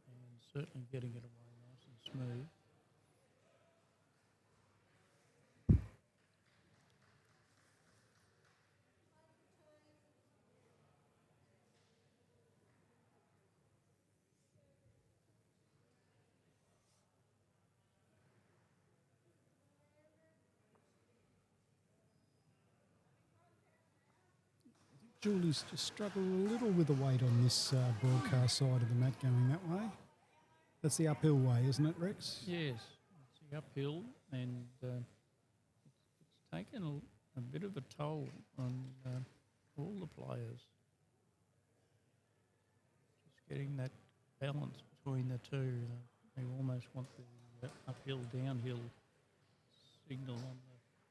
And certainly getting it away nice and smooth. Julie's just struggled a little with the weight on this broadcast side of the mat going that way. That's the uphill way, isn't it, Rex? Yes, it's the uphill, and it's taken a bit of a toll on all the players. Just getting that balance between the two. They almost want the uphill, downhill signal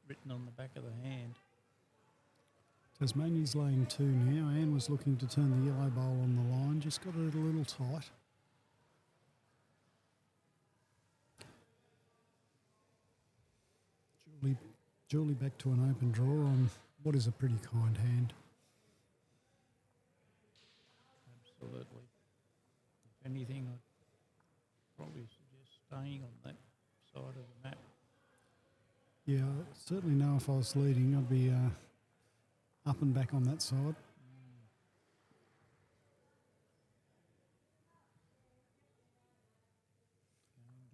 written on the back of the hand. Tasmania's laying 2 now. Anne was looking to turn the yellow bowl on the line, just got it a little tight. Julie back to an open draw on what is a pretty kind hand. Absolutely. If anything, I'd probably suggest staying on that side of the map. Yeah, I certainly know if I was leading, I'd be up and back on that side.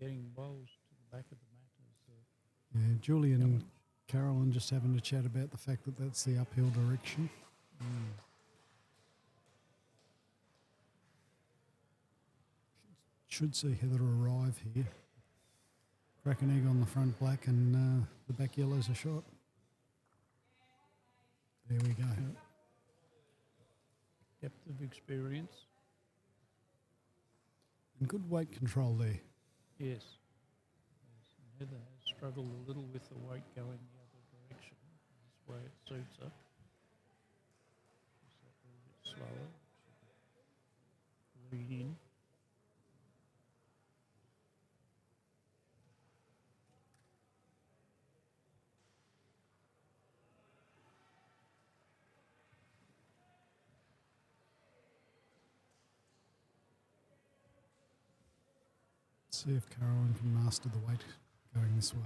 Getting bowls to the back of the mat is Yeah, Julie and challenge. Carolyn just having a chat about the fact that that's the uphill direction. Should see Heather arrive here. Crack an egg on the front black and the back yellow's a shot. There we go. Depth of experience. And good weight control there. Yes. And Heather has struggled a little with the weight going the other direction. This way it suits her. Just a little bit slower. Lean in. See if Carolyn can master the weight going this way.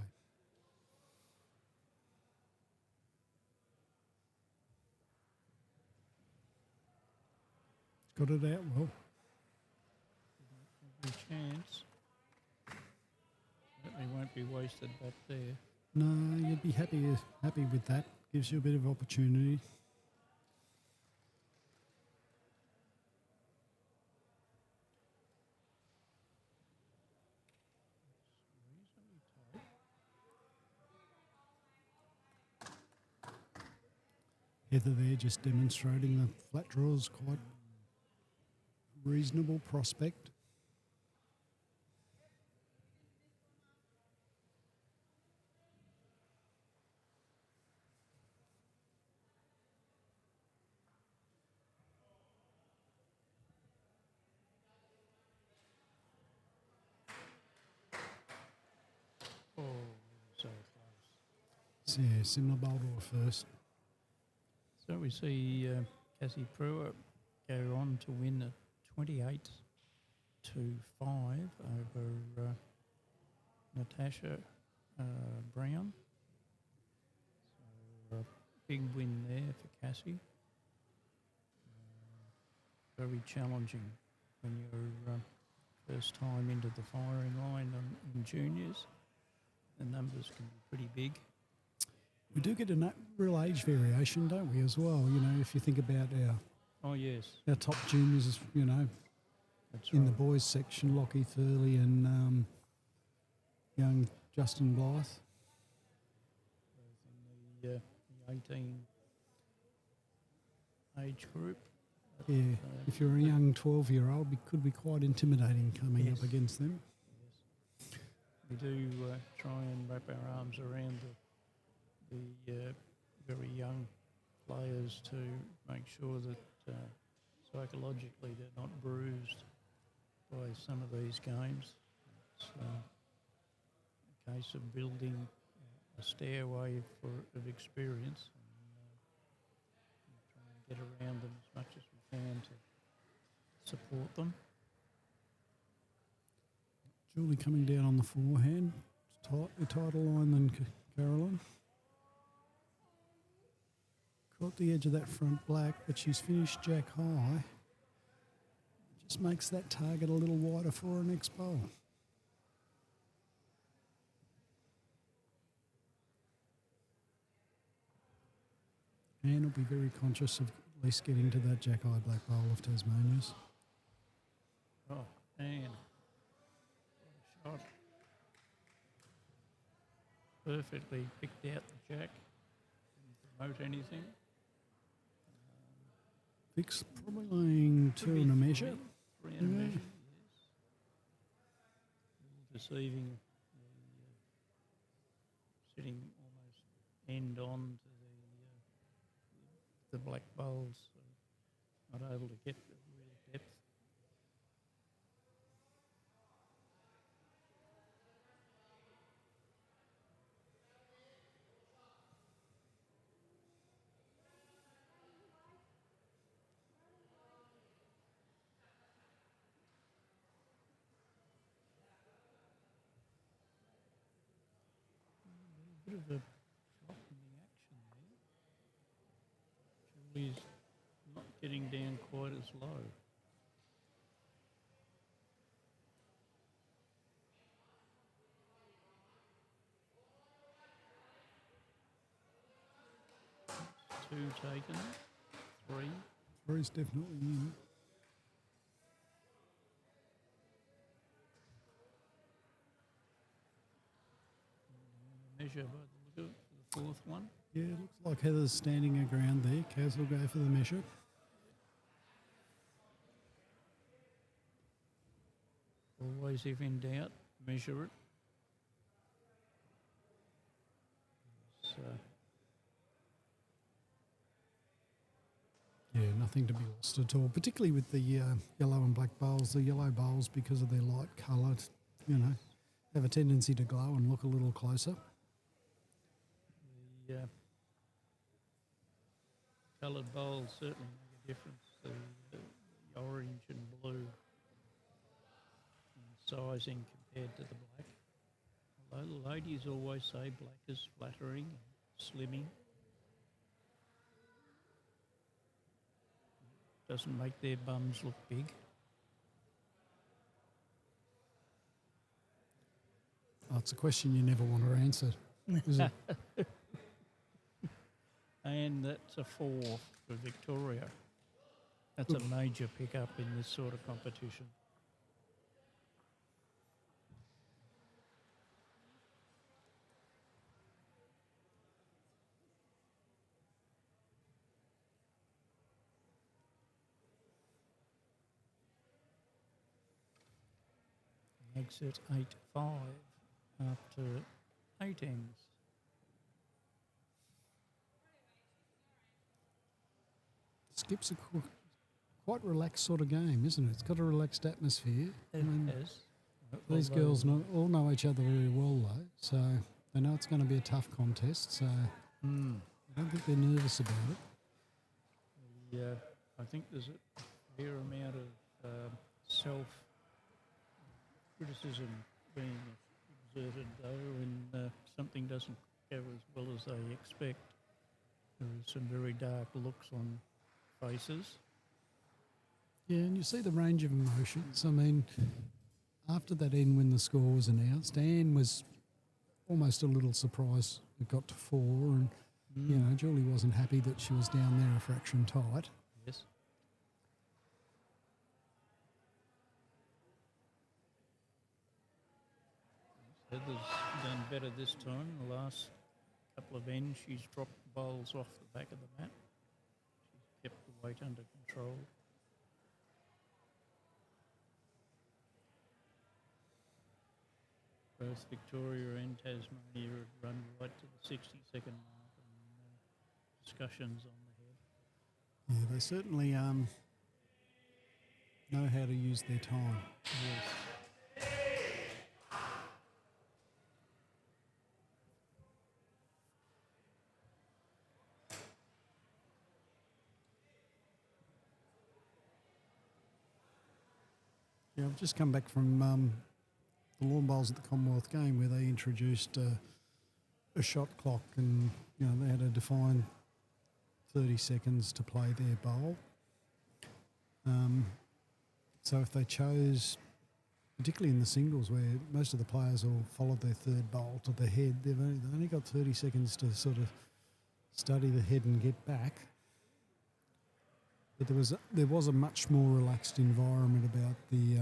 Got it out well. Every chance. Certainly won't be wasted back there. No, you'd be happy with that. Gives you a bit of opportunity. Reasonably tight. Heather there just demonstrating the flat draw is quite reasonable prospect. Oh, so close. So yeah, similar bowl to her first. So we see Cassie Pruitt go on to win a 28-5 over Natasha Brown. So a big win there for Cassie. Very challenging when you're first time into the firing line in juniors. The numbers can be pretty big. We do get a real age variation, don't we, as well? You know, if you think about Oh yes, our top juniors, you know, that's in right. the boys section, Lockie Thurley and young Justin Blythe. Both in the 18 age group. Yeah, if you're a young 12-year-old, it could be quite intimidating coming Yes. up against them. Yes. We do try and wrap our arms around the very young players to make sure that psychologically they're not bruised by some of these games. It's a case of building a stairway of experience and try and get around them as much as we can to support them. Julie coming down on the forehand, tighter line than Carolyn. Caught the edge of that front black, but she's finished jack high. Just makes that target a little wider for her next bowl. Anne will be very conscious of at least getting to that Jack-Eye Black Bowl of Tasmania's. Oh, man. What a shot. Perfectly picked out the jack. Didn't promote anything. Vic's probably laying two Could be and a measure. Three and a Yeah. measure, yes. A little deceiving. Sitting almost end on to the black bowls. So not able to get the real depth. A bit of a drop in the action there. Julie's not getting down quite as low. Two taken, three. Three's definitely in. Measure by the look of it for the fourth one. Yeah, it looks like Heather's standing her ground there. Kaz will go for the measure. Always, if in doubt, measure it. So, Yeah, nothing to be lost at all, particularly with the yellow and black bowls. The yellow bowls, because of their light colour, have a tendency to glow and look a little closer. the coloured bowls certainly make a difference. The orange and blue in sizing compared to the black. Although the ladies always say black is flattering, slimming. Doesn't make their bums look big. Oh, it's a question you never want to answer, is it? And that's a 4 for Victoria. That's a major pickup in this sort of competition. Makes it 8-5 after 8 ends. Skip's a quite relaxed sort of game, isn't it? It's got a relaxed atmosphere. It has. These Although girls all know each other very well, though, so they know it's going to be a tough contest, so I don't think they're nervous about it. I think there's a fair amount of self-criticism being exerted, though, when something doesn't go as well as they expect. There is some very dark looks on faces. Yeah, and you see the range of emotions. I mean, after that end when the score was announced, Anne was almost a little surprised it got to 4, and, Julie wasn't happy that she was down there a fraction tight. Yes. Heather's done better this time. The last couple of ends, she's dropped bowls off the back of the mat. She's kept the weight under control. Both Victoria and Tasmania had run right to the 60-second mark, and discussions on the head. Yeah, they certainly know how to use their time. Yes. Yeah, I've just come back from the lawn bowls at the Commonwealth game where they introduced a shot clock, and they had a defined 30 seconds to play their bowl. So if they chose, particularly in the singles where most of the players all followed their third bowl to the head, they've only got 30 seconds to sort of study the head and get back. But there was a much more relaxed environment about the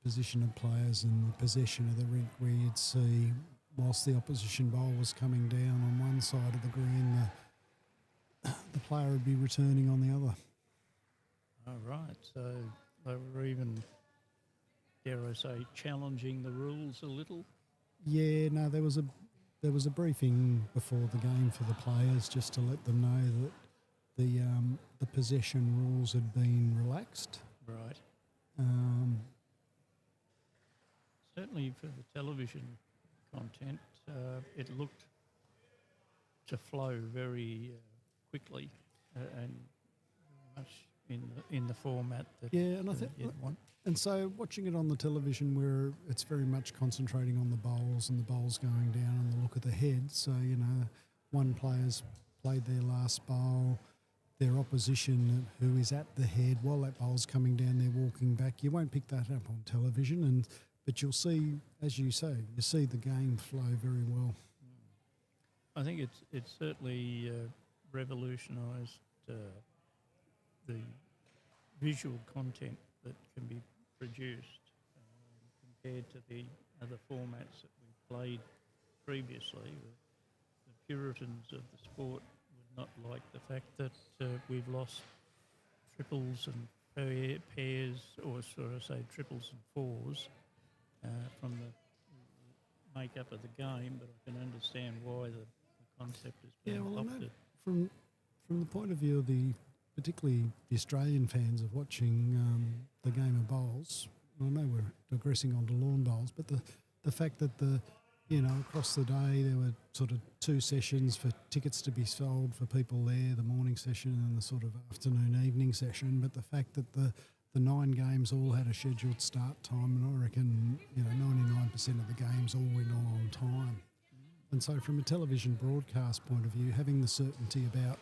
position of players and the possession of the rink, where you'd see, whilst the opposition bowl was coming down on one side of the green, the player would be returning on the other. All right, so they were even, dare I say, challenging the rules a little. Yeah, no, there was a briefing before the game for the players just to let them know that the possession rules had been relaxed. Right. Um, Certainly for the television content, it looked to flow very quickly and very much in the format that yeah, and I think, you'd want. and so watching it on the television, where it's very much concentrating on the bowls and the bowls going down and the look of the head. So one player's played their last bowl. Their opposition, who is at the head, while that bowl's coming down, they're walking back. You won't pick that up on television, but you'll see, as you say, you see the game flow very well. I think it's certainly revolutionised the visual content that can be produced compared to the other formats that we played previously. The Puritans of the sport would not like the fact that we've lost triples and pairs, or sort of say triples and fours from the makeup of the game, but I can understand why the concept has been adopted. From the point of view of particularly the Australian fans of watching the game of bowls, I know we're digressing onto lawn bowls, but the fact that across the day there were sort of 2 sessions for tickets to be sold for people there, the morning session and the sort of afternoon evening session, but the fact that the 9 games all had a scheduled start time, and I reckon 99% of the games all went on time. And so from a television broadcast point of view, having the certainty about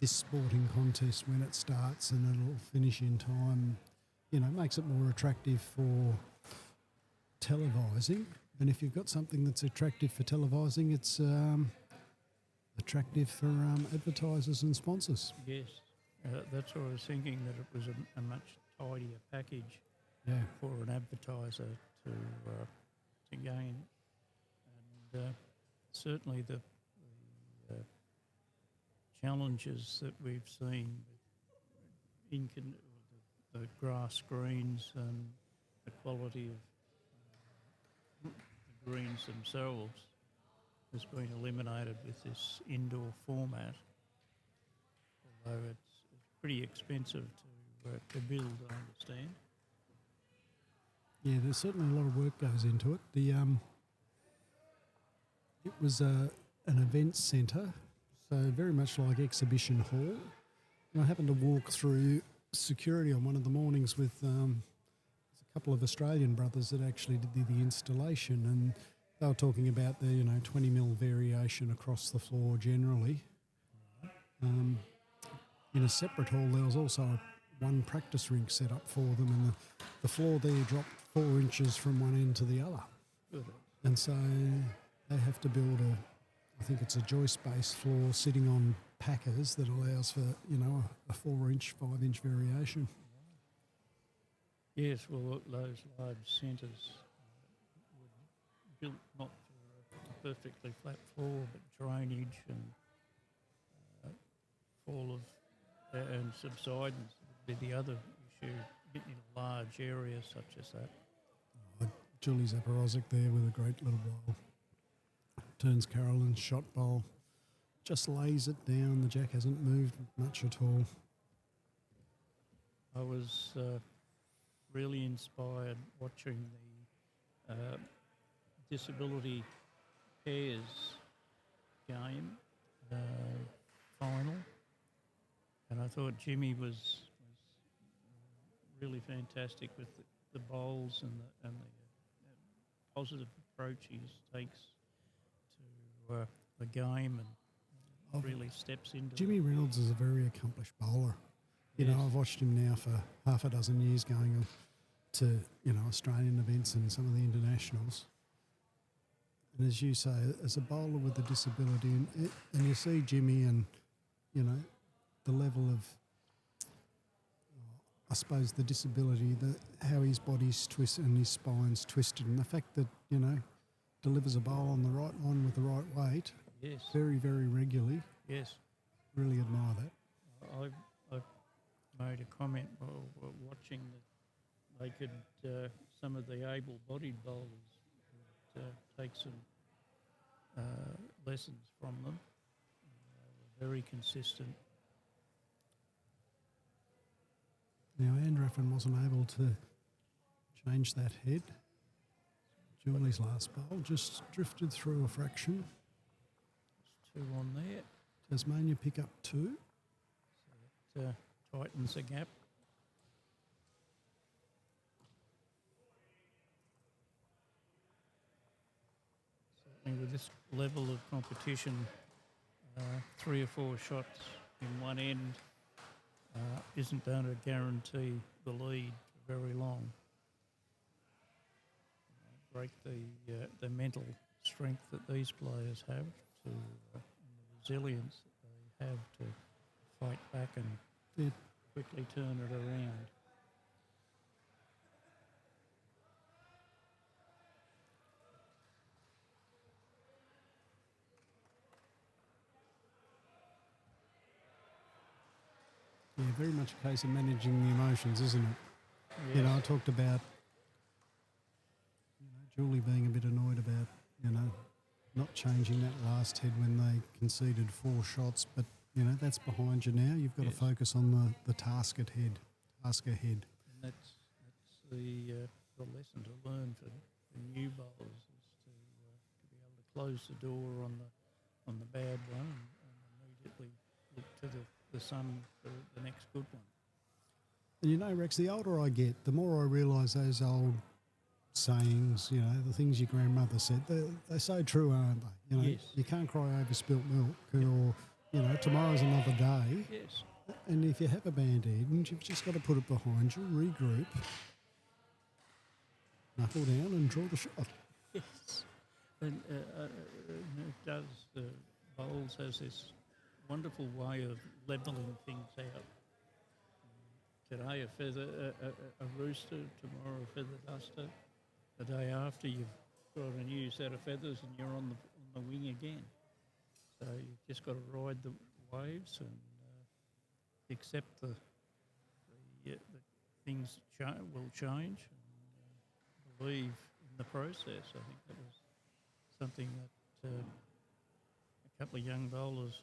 this sporting contest when it starts and it'll finish in time, makes it more attractive for televising. And if you've got something that's attractive for televising, it's attractive for advertisers and sponsors. Yes, that's what I was thinking, that it was a much tidier package for an advertiser to gain. And certainly the challenges that we've seen in the grass greens and the quality of the greens themselves has been eliminated with this indoor format, although it's pretty expensive to build, I understand. Yeah, there's certainly a lot of work goes into it. It was an event centre, so very much like exhibition hall. And I happened to walk through security on one of the mornings with a couple of Australian brothers that actually did the installation, and they were talking about the 20 mil variation across the floor generally. In a separate hall, there was also one practice rink set up for them, and the floor there dropped 4 inches from one end to the other. Good. And so they have to build I think it's a joist-based floor sitting on packers that allows for, a 4-inch, 5-inch variation. Yes, well, those large centres were built not for a perfectly flat floor, but drainage and fall of and subsidence would be the other issue, getting in a large area such as that. Julie Zaporozek there with a great little bowl. Turns Carolyn's shot bowl. Just lays it down. The jack hasn't moved much at all. I was really inspired watching the disability pairs game final, and I thought Jimmy was really fantastic with the bowls and the positive approach he takes to the game, and really steps into Jimmy it. Reynolds is a very accomplished bowler. I've watched him now for half a dozen years going to, Australian events and some of the internationals. And as you say, as a bowler with a disability, and you see Jimmy and, the level of, I suppose, the disability, how his body's twisted and his spine's twisted, and the fact that, you know, delivers a bowl on the right one with the right weight Yes. very, very regularly. Yes. Really admire that. I've made a comment while watching that they could, some of the able-bodied bowlers could take some lessons from them. Very consistent. Now, Andraffin wasn't able to change that head. Julie's last bowl just drifted through a fraction. There's 2 on there. Tasmania pick up 2. So it tightens the gap. Certainly with this level of competition, 3 or 4 shots in one end isn't going to guarantee the lead for very long. Break the mental strength that these players have to and the resilience that they have to fight back and quickly turn it around. Yeah, very much a case of managing the emotions, isn't it? Yes. You know, I talked about, Julie being a bit annoyed about, not changing that last head when they conceded 4 shots, but, that's behind you now. You've got Yes. to focus on the task ahead. And that's the lesson to learn for new bowlers is to be able to close the door on the bad one and immediately look to the sun for the next good one. And Rex, the older I get, the more I realise those old sayings, the things your grandmother said, they're so true, aren't they? Yes. You can't cry over spilt milk, or, tomorrow's another day. Yes. And if you have a band end, you've just got to put it behind you, regroup, knuckle down and draw the shot. Yes. And it does, bowls has this wonderful way of levelling things out. Today a feather, a rooster, tomorrow a feather duster. The day after you've got a new set of feathers and you're on the wing again. So you've just got to ride the waves and accept the things will change and believe in the process. I think that was something that a couple of young bowlers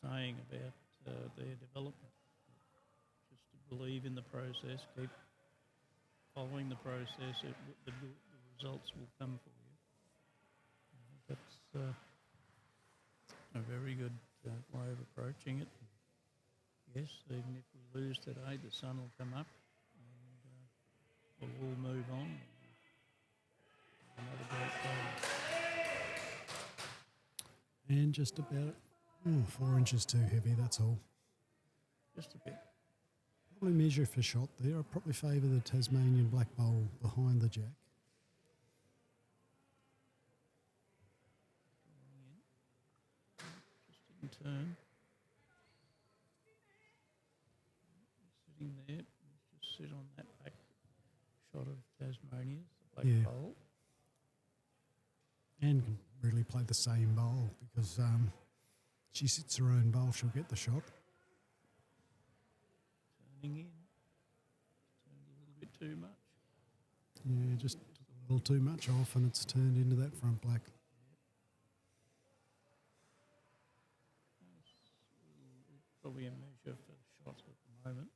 were saying about their development. Just to believe in the process, keep following the process, the results will come for you. That's a very good way of approaching it. Yes, even if we lose today, the sun will come up and we'll all move on. Another great day. And just about 4 inches too heavy, that's all. Just a bit. Probably measure for shot there. I'd probably favour the Tasmanian black bowl behind the jack. Just in turn. Sitting there, just sit on that back shot of Tasmania's, the black bowl. And can really play the same bowl because she sits her own bowl, she'll get the shot. Turning in. Turned a little bit too much. Yeah, just a little too much off and it's turned into that front black. Probably a measure for shots at the moment.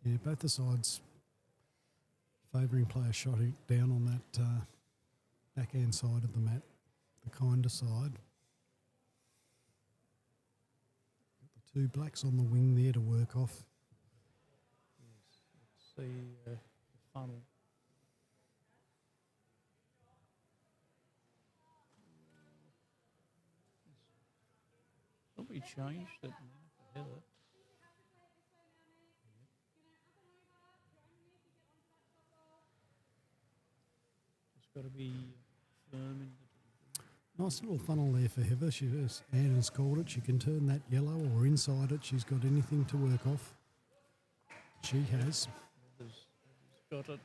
Yeah, both the sides favouring players shotting down on that backhand side of the mat, the kinder side. Got the 2 blacks on the wing there to work off. Yes, let's see the funnel. Probably changed it now for Heather. Just got to be firm in the delivery. Nice little funnel there for Heather. Anne has called it. She can turn that yellow or inside it. She's got anything to work off. She has. Heather's got it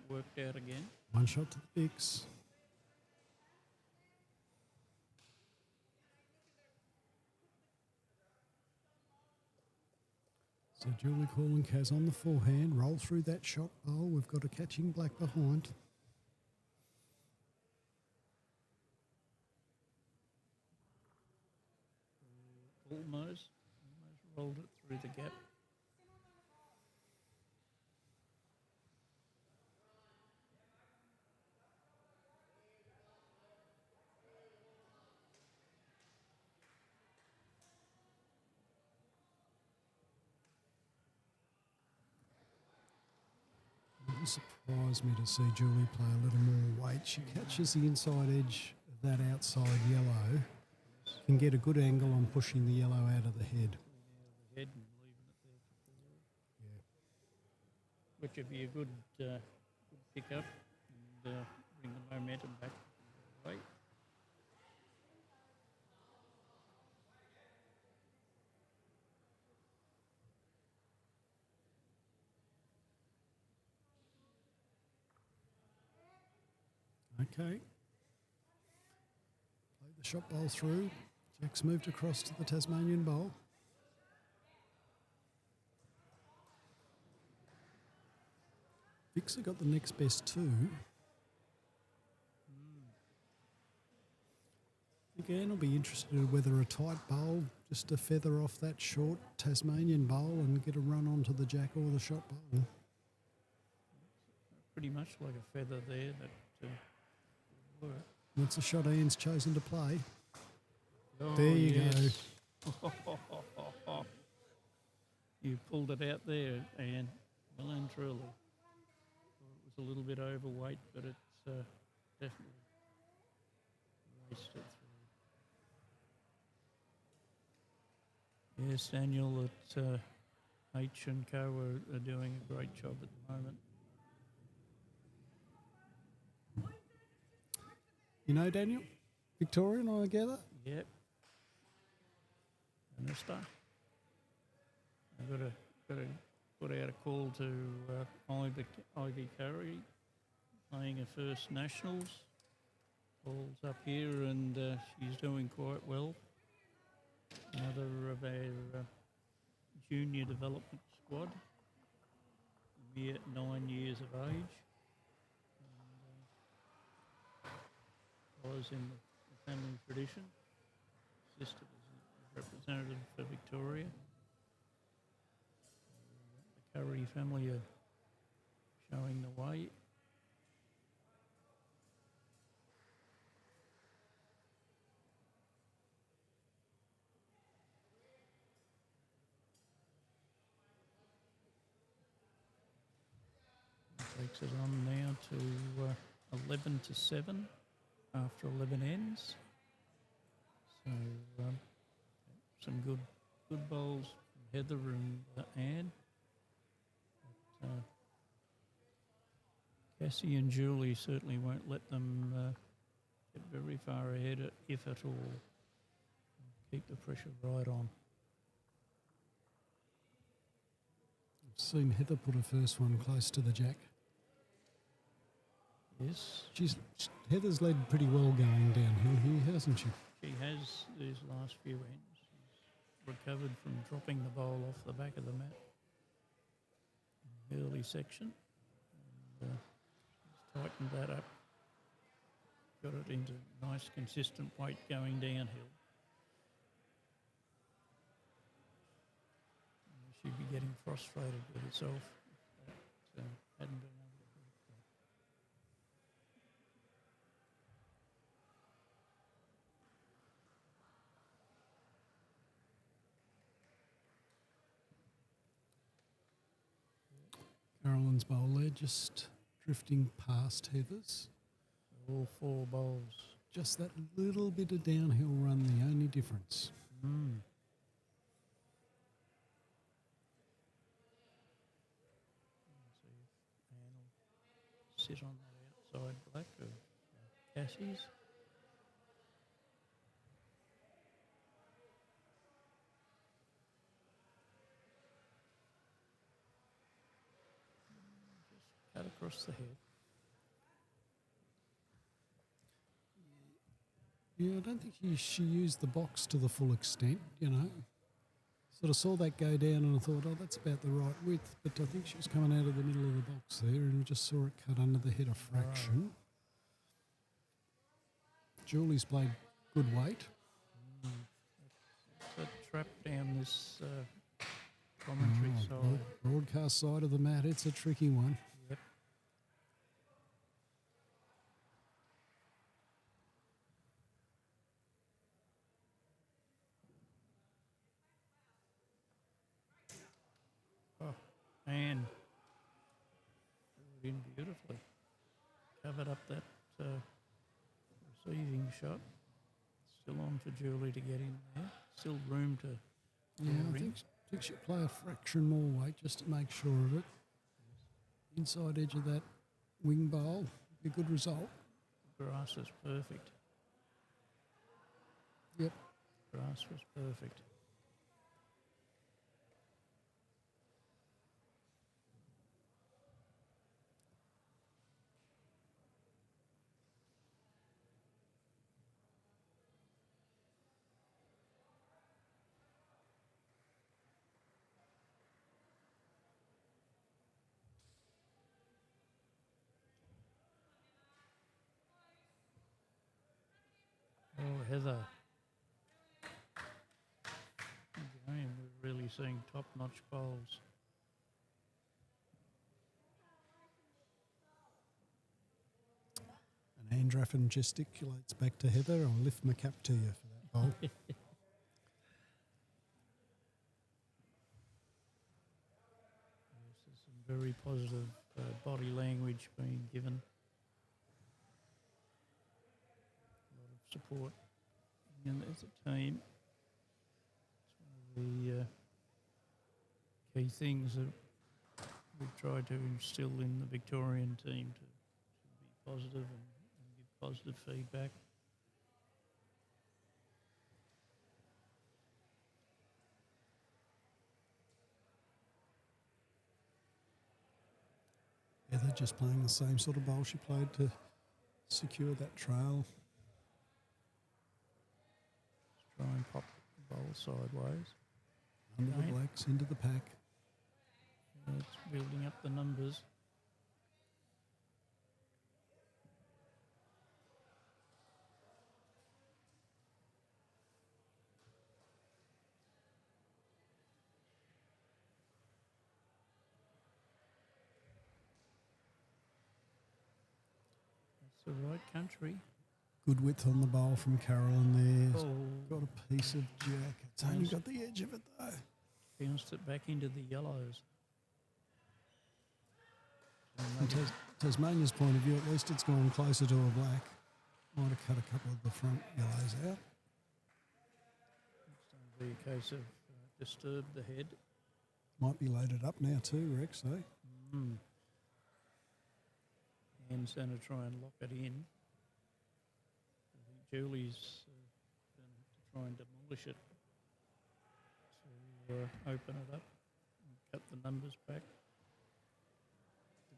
worked out again. One shot to the bigs. So Julie calling Kaz on the forehand. Roll through that shot bowl. We've got a catching black behind. Almost rolled it through the gap. It wouldn't surprise me to see Julie play a little more weight. She catches the inside edge of that outside yellow. Can get a good angle on pushing the yellow out of the head. The head and leaving it there for four. Yeah. Which would be a good pick-up and bring the momentum back right. Okay. Play the shot bowl through. Jack's moved across to the Tasmanian bowl. Vixer got the next best two. Again, I'll be interested in whether a tight bowl, just to feather off that short Tasmanian bowl and get a run onto the jack or the shot bowl. Pretty much like a feather there that work. That's a shot Anne's chosen to play. Oh, There you go. You pulled it out there, Anne. Well and truly. Thought it was a little bit overweight, but it's definitely raced it through. Yes, Daniel, at H&Co are doing a great job at the moment. You know, Daniel? Victorian, I gather? Yep. Minister. I've got to put out a call to Ivy Curry, playing her first nationals. Ball's up here and she's doing quite well. Another of our junior development squad, mere 9 years of age. Was in the family tradition. Sister was a representative for Victoria. The Curry family are showing the way. Takes it on now to 11-7. After 11 ends. So some good bowls from Heather and Anne. But, Cassie and Julie certainly won't let them get very far ahead, if at all. Keep the pressure right on. I've seen Heather put her first one close to the jack. Yes. Heather's led pretty well going downhill here, hasn't she? She has these last few ends. She's recovered from dropping the bowl off the back of the mat in the early section. And, she's tightened that up. Got it into nice consistent weight going downhill. She'd be getting frustrated with herself if that hadn't been able to break that. Carolyn's bowl there, just drifting past Heather's. All four bowls. Just that little bit of downhill run, the only difference. See if Anne will sit on that outside black of Cassie's. across the head. Yeah, I don't think she used the box to the full extent, you know. Sort of saw that go down and I thought, oh, that's about the right width. But I think she was coming out of the middle of the box there and just saw it cut under the head a fraction. Julie's played good weight. It's a trap down this commentary side. Broadcast side of the mat, it's a tricky one. Yep. Oh, man. Threw it in beautifully. Covered up that receiving shot. Still on for Julie to get in there. Still room to Yeah, I ring. think she'll play a fraction more weight just to make sure of it. Inside edge of that wing bowl, be a good result. Grass is perfect. Yep. Grass was perfect. Oh, Heather. Again, we're really seeing top-notch bowls. And Andraffin gesticulates back to Heather. I'll lift my cap to you for that bowl. Yes, there's some very positive body language being given. A lot of support. And as a team, it's one of the key things that we've tried to instill in the Victorian team to be positive and give positive feedback. Heather just playing the same sort of bowl she played to secure that trail. Try and pop the bowl sideways. Under the Right. blacks, into the pack. It's building up the numbers. That's the right country. Good width on the bowl from Carolyn there. Oh, Got a piece of jack. It's only got the edge of it though. bounced it back into the yellows. So From maybe Tasmania's point of view, at least it's gone closer to a black. Might have cut a couple of the front yellows out. it's going to be a case of disturb the head. Might be loaded up now too, Rex, eh? And going to try and lock it in. I think Julie's going to have to try and demolish it to open it up and cut the numbers back.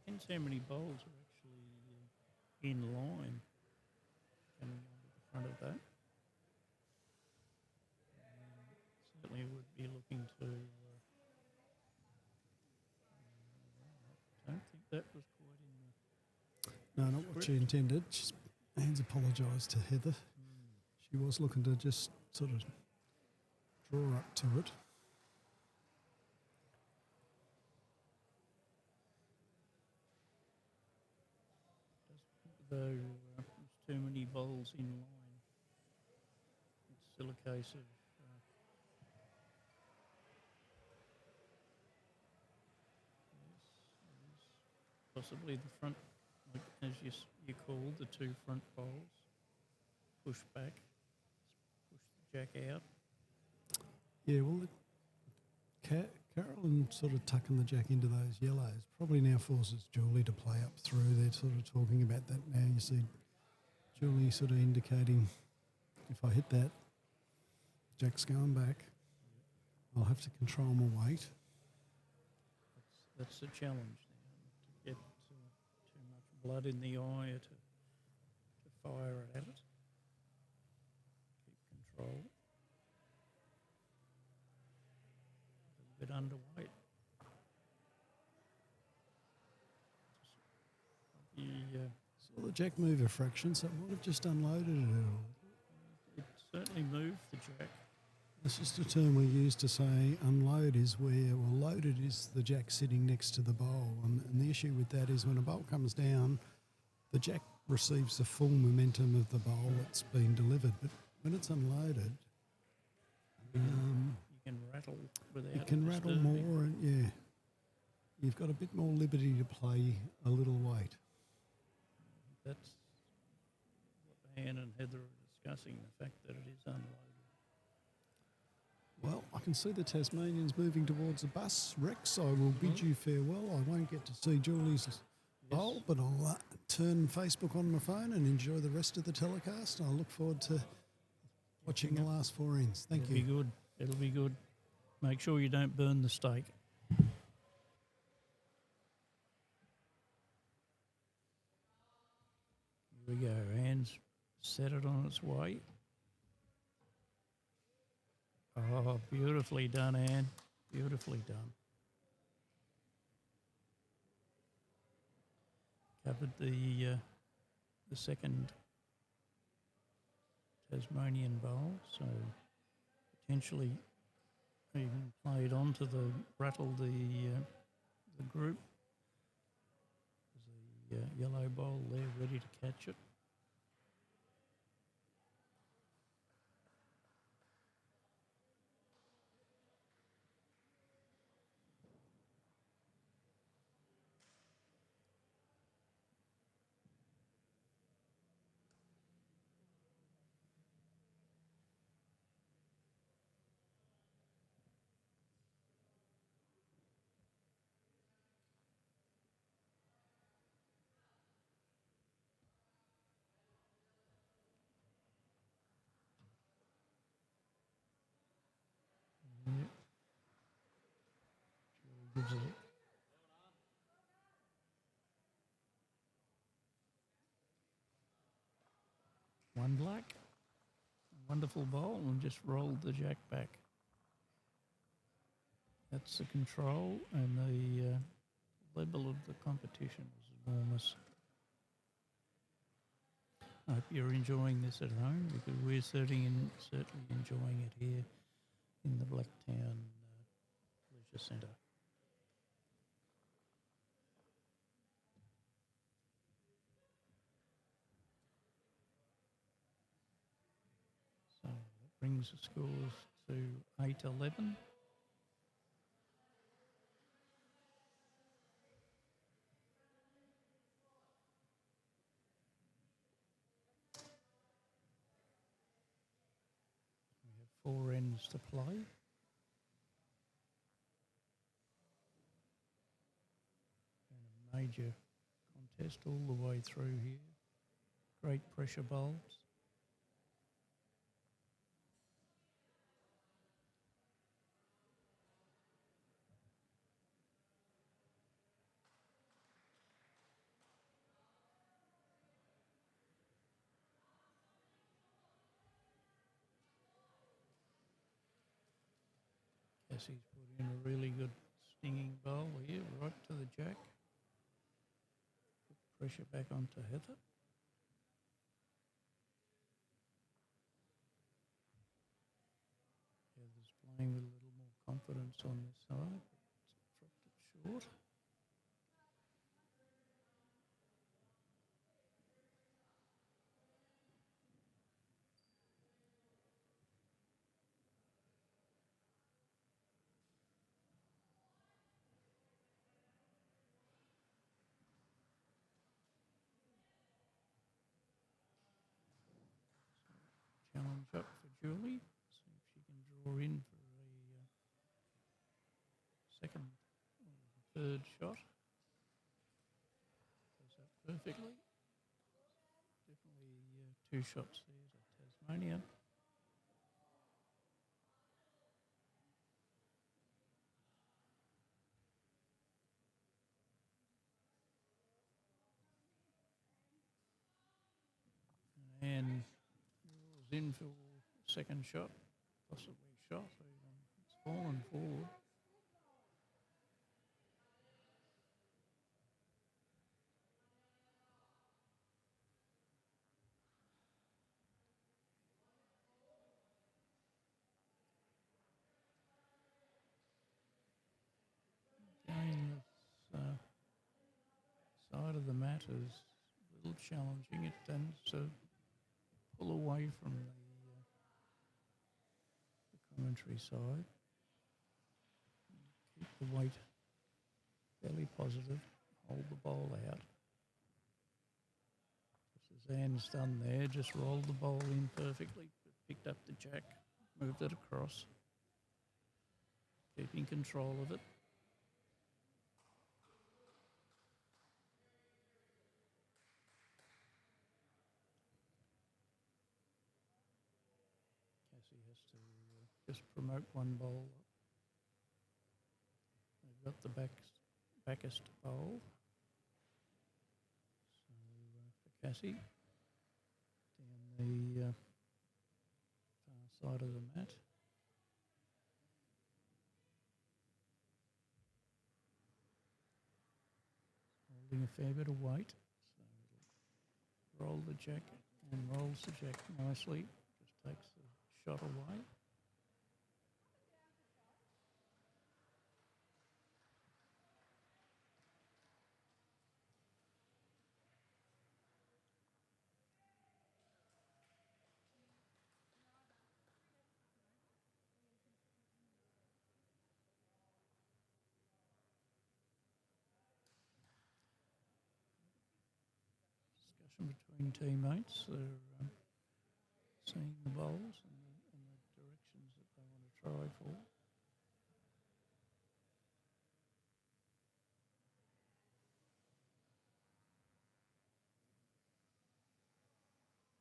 Depends how many bowls are actually in line coming onto the front of that. Certainly would be looking to. I don't think that was quite in the. No, not what she intended. Anne's apologised to Heather. She was looking to just sort of draw up to it. Though there's too many bowls in line, it's still a case of possibly the front, like as you call the two front bowls, push back, push the jack out. Yeah, well, Carolyn sort of tucking the jack into those yellows probably now forces Julie to play up through. They're sort of talking about that now. You see Julie sort of indicating, if I hit that, jack's going back. I'll have to control my weight. That's the challenge now, to get blood in the eye to fire it at it. Keep control. A bit underweight. So the jack mover fraction, so it might have just unloaded it a little. It certainly moved the jack. That's just a term we use to say unload is where, well, loaded is the jack sitting next to the bowl. And the issue with that is when a bowl comes down, the jack receives the full momentum of the bowl that's been delivered. But when it's unloaded, You can rattle without it can rattle disturbing. more, and yeah, you've got a bit more liberty to play a little weight. That's what Anne and Heather are discussing, the fact that it is unloaded. Well, I can see the Tasmanians moving towards the bus. Rex, I will bid you farewell. I won't get to see Julie's bowl, but I'll turn Facebook on my phone and enjoy the rest of the telecast. I look forward to watching the last four ends. Thank It'll you. be good. It'll be good. Make sure you don't burn the steak. Here we go. Anne's set it on its way. Oh, beautifully done, Anne. Beautifully done. Covered the second Tasmanian bowl, so potentially even played on to the rattle the group. There's a yellow bowl there ready to catch it. Yep. Gives it one black. Wonderful bowl and just rolled the jack back. That's the control, and the level of the competition was enormous. I hope you're enjoying this at home, because we're certainly enjoying it here in the Blacktown Leisure Centre. So that brings the scores to 8-11. We have 4 ends to play. And a major contest all the way through here. Great pressure bowls. Cassie's put in a really good stinging bowl here, right to the jack. Put pressure back onto Heather. Heather's playing with a little more confidence on this side, but dropped it short. Challenge up for Julie. See if she can draw in for a second or third shot. Does that perfectly. Definitely 2 shots there to Tasmania. in for second shot, possibly shot even. It's fallen forward. Again, this side of the mat is a little challenging. It tends to pull away from the commentary side. Keep the weight fairly positive. Hold the bowl out. Suzanne's done there. Just rolled the bowl in perfectly. Picked up the jack, moved it across. Keeping control of it. Cassie has to just promote one bowl. They've got the backest bowl. So for Cassie, down the far side of the mat. Holding a fair bit of weight. So roll the jack and rolls the jack nicely. Just takes the shot away. Discussion between teammates. They're seeing the bowls and the directions that they want to try for.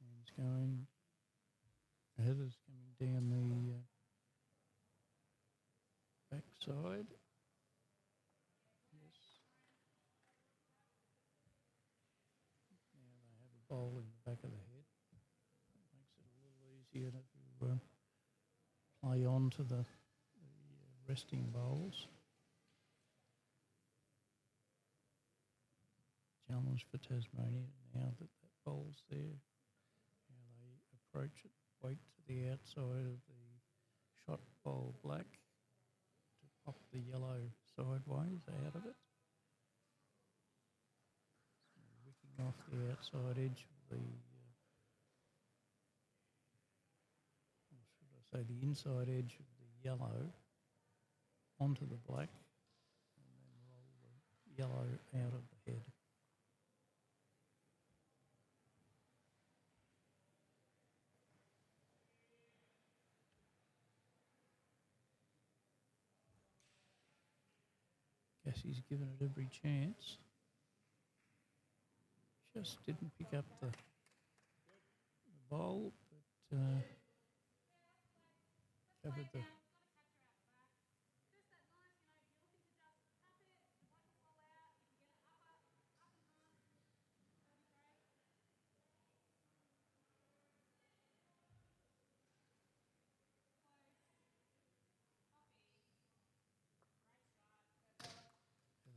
And it's going, Heather's coming down the back side. Yes. Now they have a bowl in the back of the head. That makes it a little easier to play on to the resting bowls. Challenge for Tasmania now that that bowl's there. How they approach it, weight to the outside of the shot bowl black to pop the yellow sideways out of it. So wicking off the outside edge of the, or should I say the inside edge of the yellow onto the black and then roll the yellow out of the head. Cassie's given it every chance. Just didn't pick up the bowl, but covered the.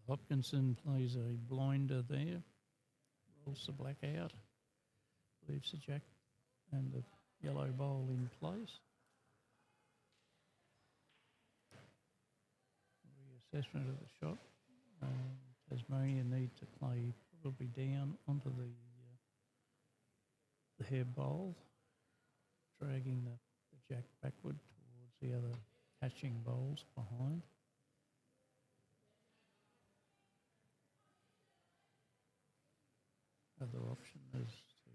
Hopkinson plays a blinder there, rolls the black out, leaves the jack and the yellow bowl in place. Reassessment of the shot. Tasmania need to play probably down onto the hair bowl, dragging the jack backward towards the other catching bowls behind. Other option is to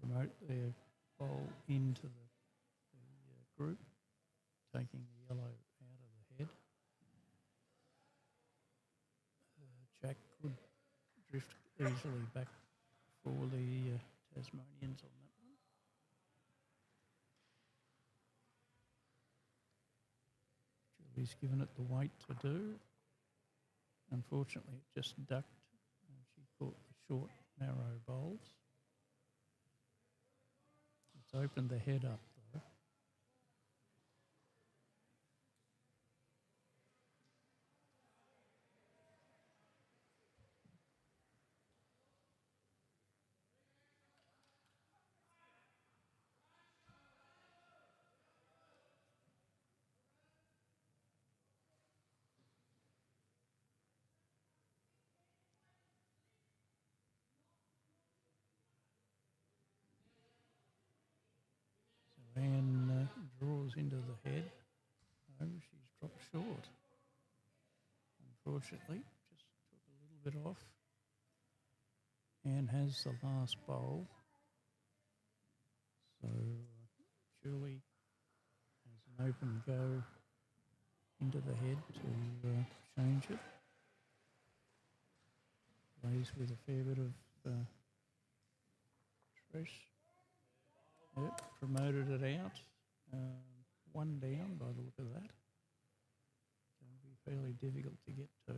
promote their bowl into the group, taking the yellow out of the head. Jack could drift easily back for the Tasmanians on that one. Julie's given it the weight to do. Unfortunately, it just ducked and she caught the short, narrow bowls. opened the head up though. So Anne draws into the head. Oh, she's dropped short. Unfortunately, just took a little bit off. Anne has the last bowl. So Julie has an open go into the head to change it. Plays with a fair bit of stress. Yep, promoted it out. One down by the look of that. Going to be fairly difficult to get to.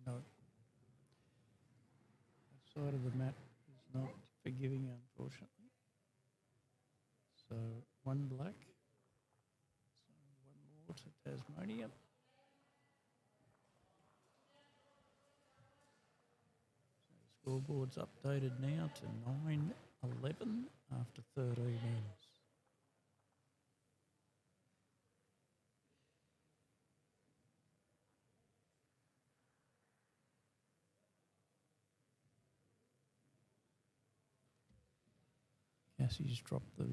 No. That side of the mat is not forgiving, unfortunately. So one black. So one more to Tasmania. So the scoreboard's updated now to 9-11 after 13 ends. Cassie's dropped the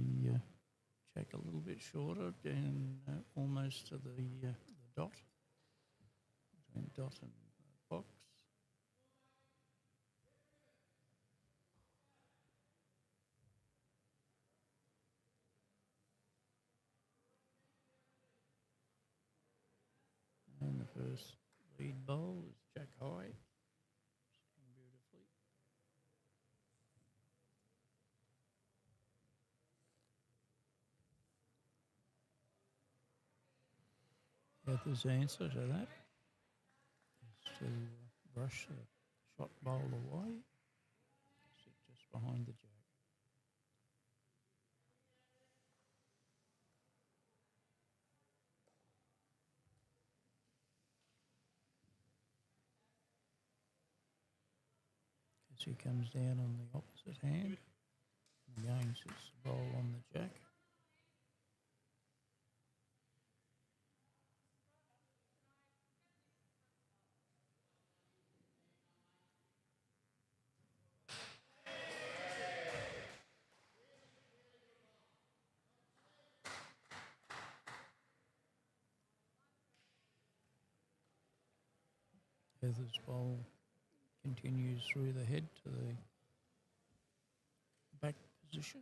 check a little bit shorter and almost to the dot, between dot and box. And the first lead bowl is Jack High, sitting beautifully. Heather's answer to that is to brush the shot bowl away, sit just behind the jack. Cassie comes down on the opposite hand, and again sits the bowl on the jack. Heather's bowl continues through the head to the back position.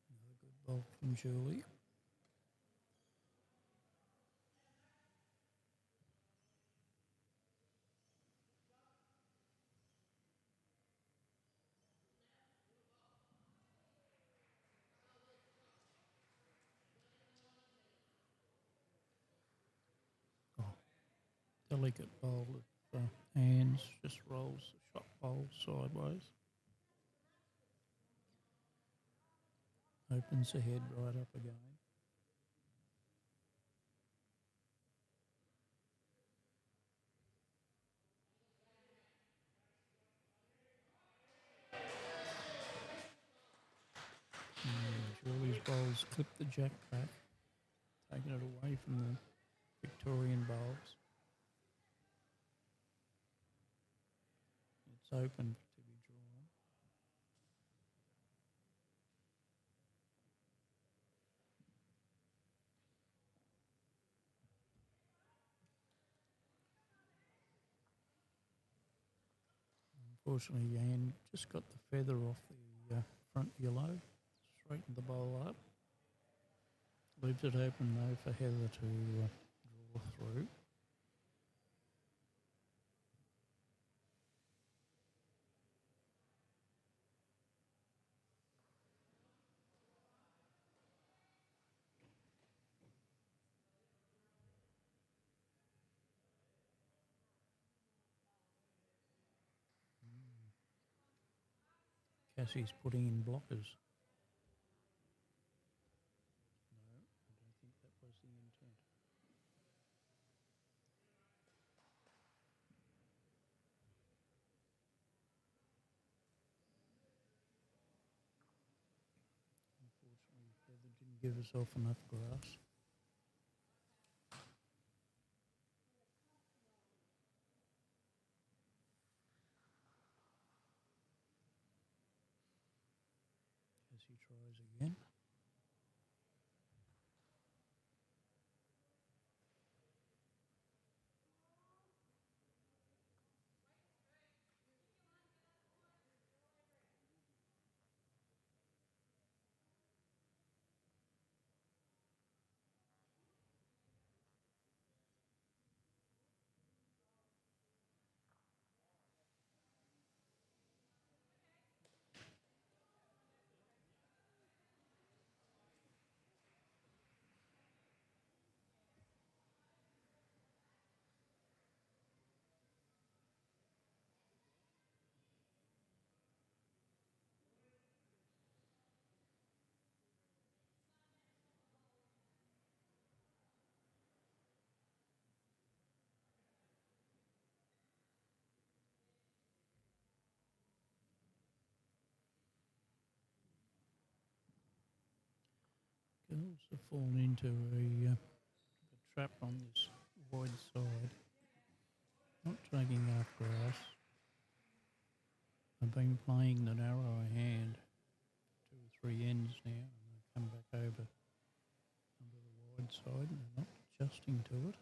Another good bowl from Julie. Oh, delicate bowl of hands, just rolls the shot bowl sideways. Opens the head right up again. has clipped the jack back, taken it away from the Victorian bowls. It's open to be drawn. Unfortunately, Anne just got the feather off the front yellow, straightened the bowl up. Leaves it open though for Heather to draw through. Cassie's putting in blockers. No, I don't think that was the intent. Unfortunately, Heather didn't give herself enough grass. Cassie tries again. Girls have fallen into a trap on this wide side. Not taking enough grass. I've been playing the narrower hand 2 or 3 ends now, and they come back over under the wide side and they're not adjusting to it.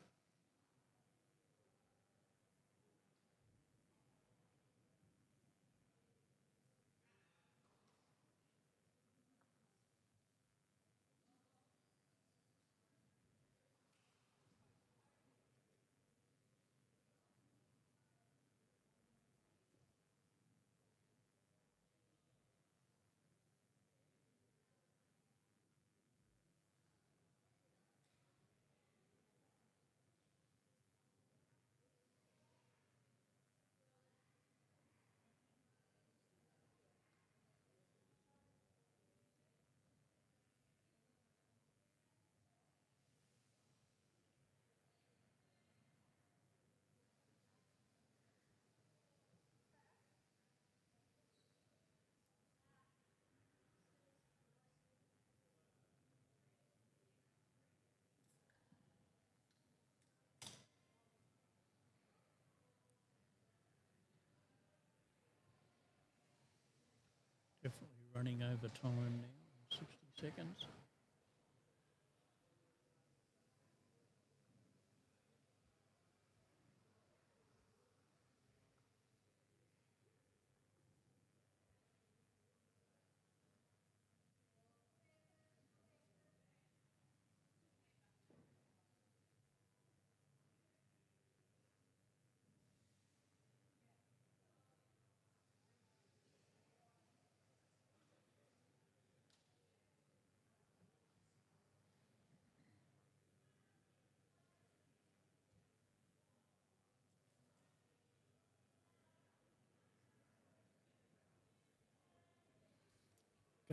Definitely running over time now, 60 seconds.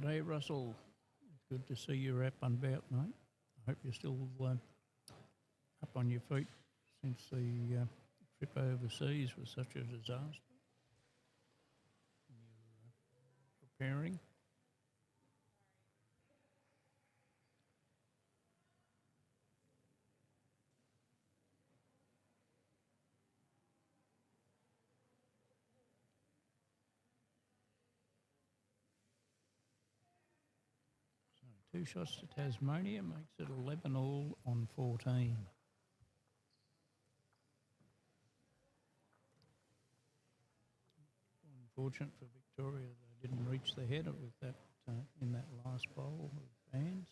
G'day, Russell. Good to see you up and about, mate. I hope you're still up on your feet since the trip overseas was such a disaster. And you're preparing. 2 shots to Tasmania, makes it 11 all on 14. Unfortunate for Victoria, they didn't reach the header with that in that last bowl of bands.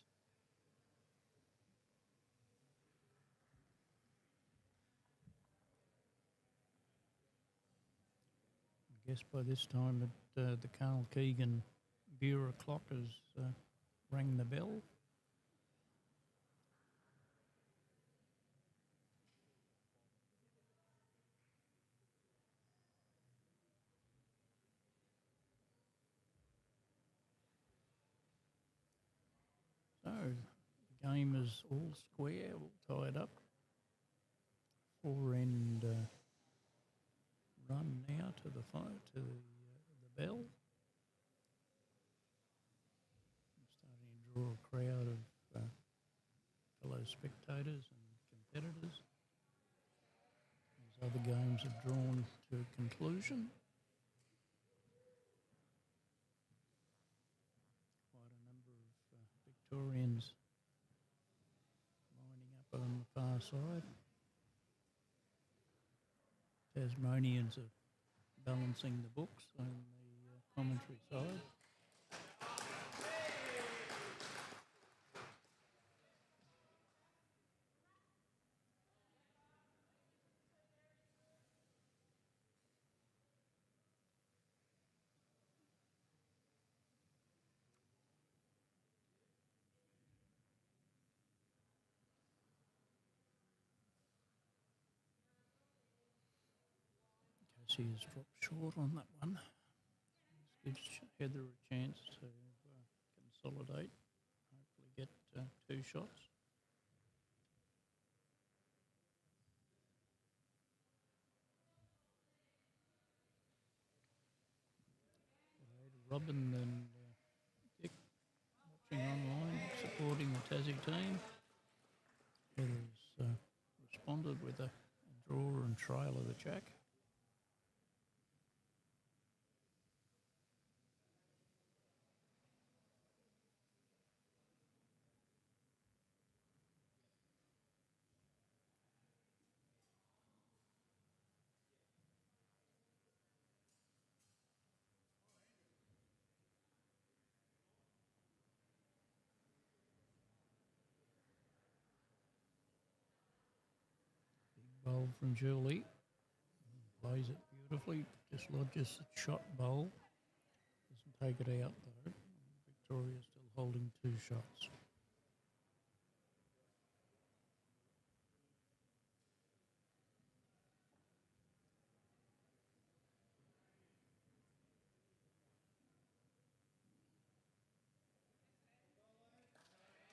I guess by this time the Carl Keegan Bureau clock has rang the bell. So the game is all square, all tied up. 4-end run now to the the bell. Starting to draw a crowd of fellow spectators and competitors. As other games have drawn to a conclusion. Quite a number of Victorians lining up on the far side. Tasmanians are balancing the books on the commentary side. Casey has dropped short on that one. This gives Heather a chance to consolidate, hopefully get 2 shots. Robin and Dick watching online, supporting the Tassie team. Heather's responded with a draw and trail of the jack. Bowl from Julie. Plays it beautifully. Just lodges a shot bowl. Doesn't take it out though. Victoria still holding 2 shots.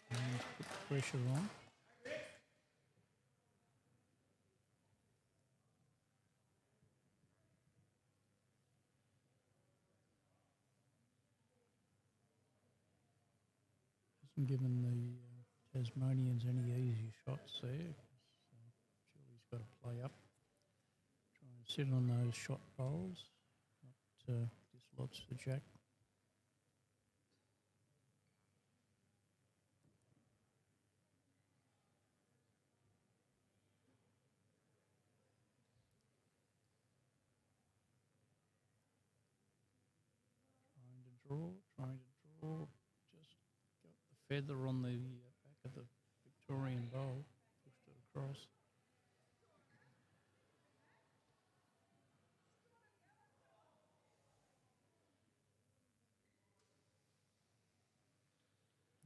And put the pressure on. Hasn't given the Tasmanians any easy shots there. Julie's got to play up. Try and sit on those shot bowls. Not dislodge the jack. Trying to draw. Just got the feather on the back of the Victorian bowl. Pushed it across.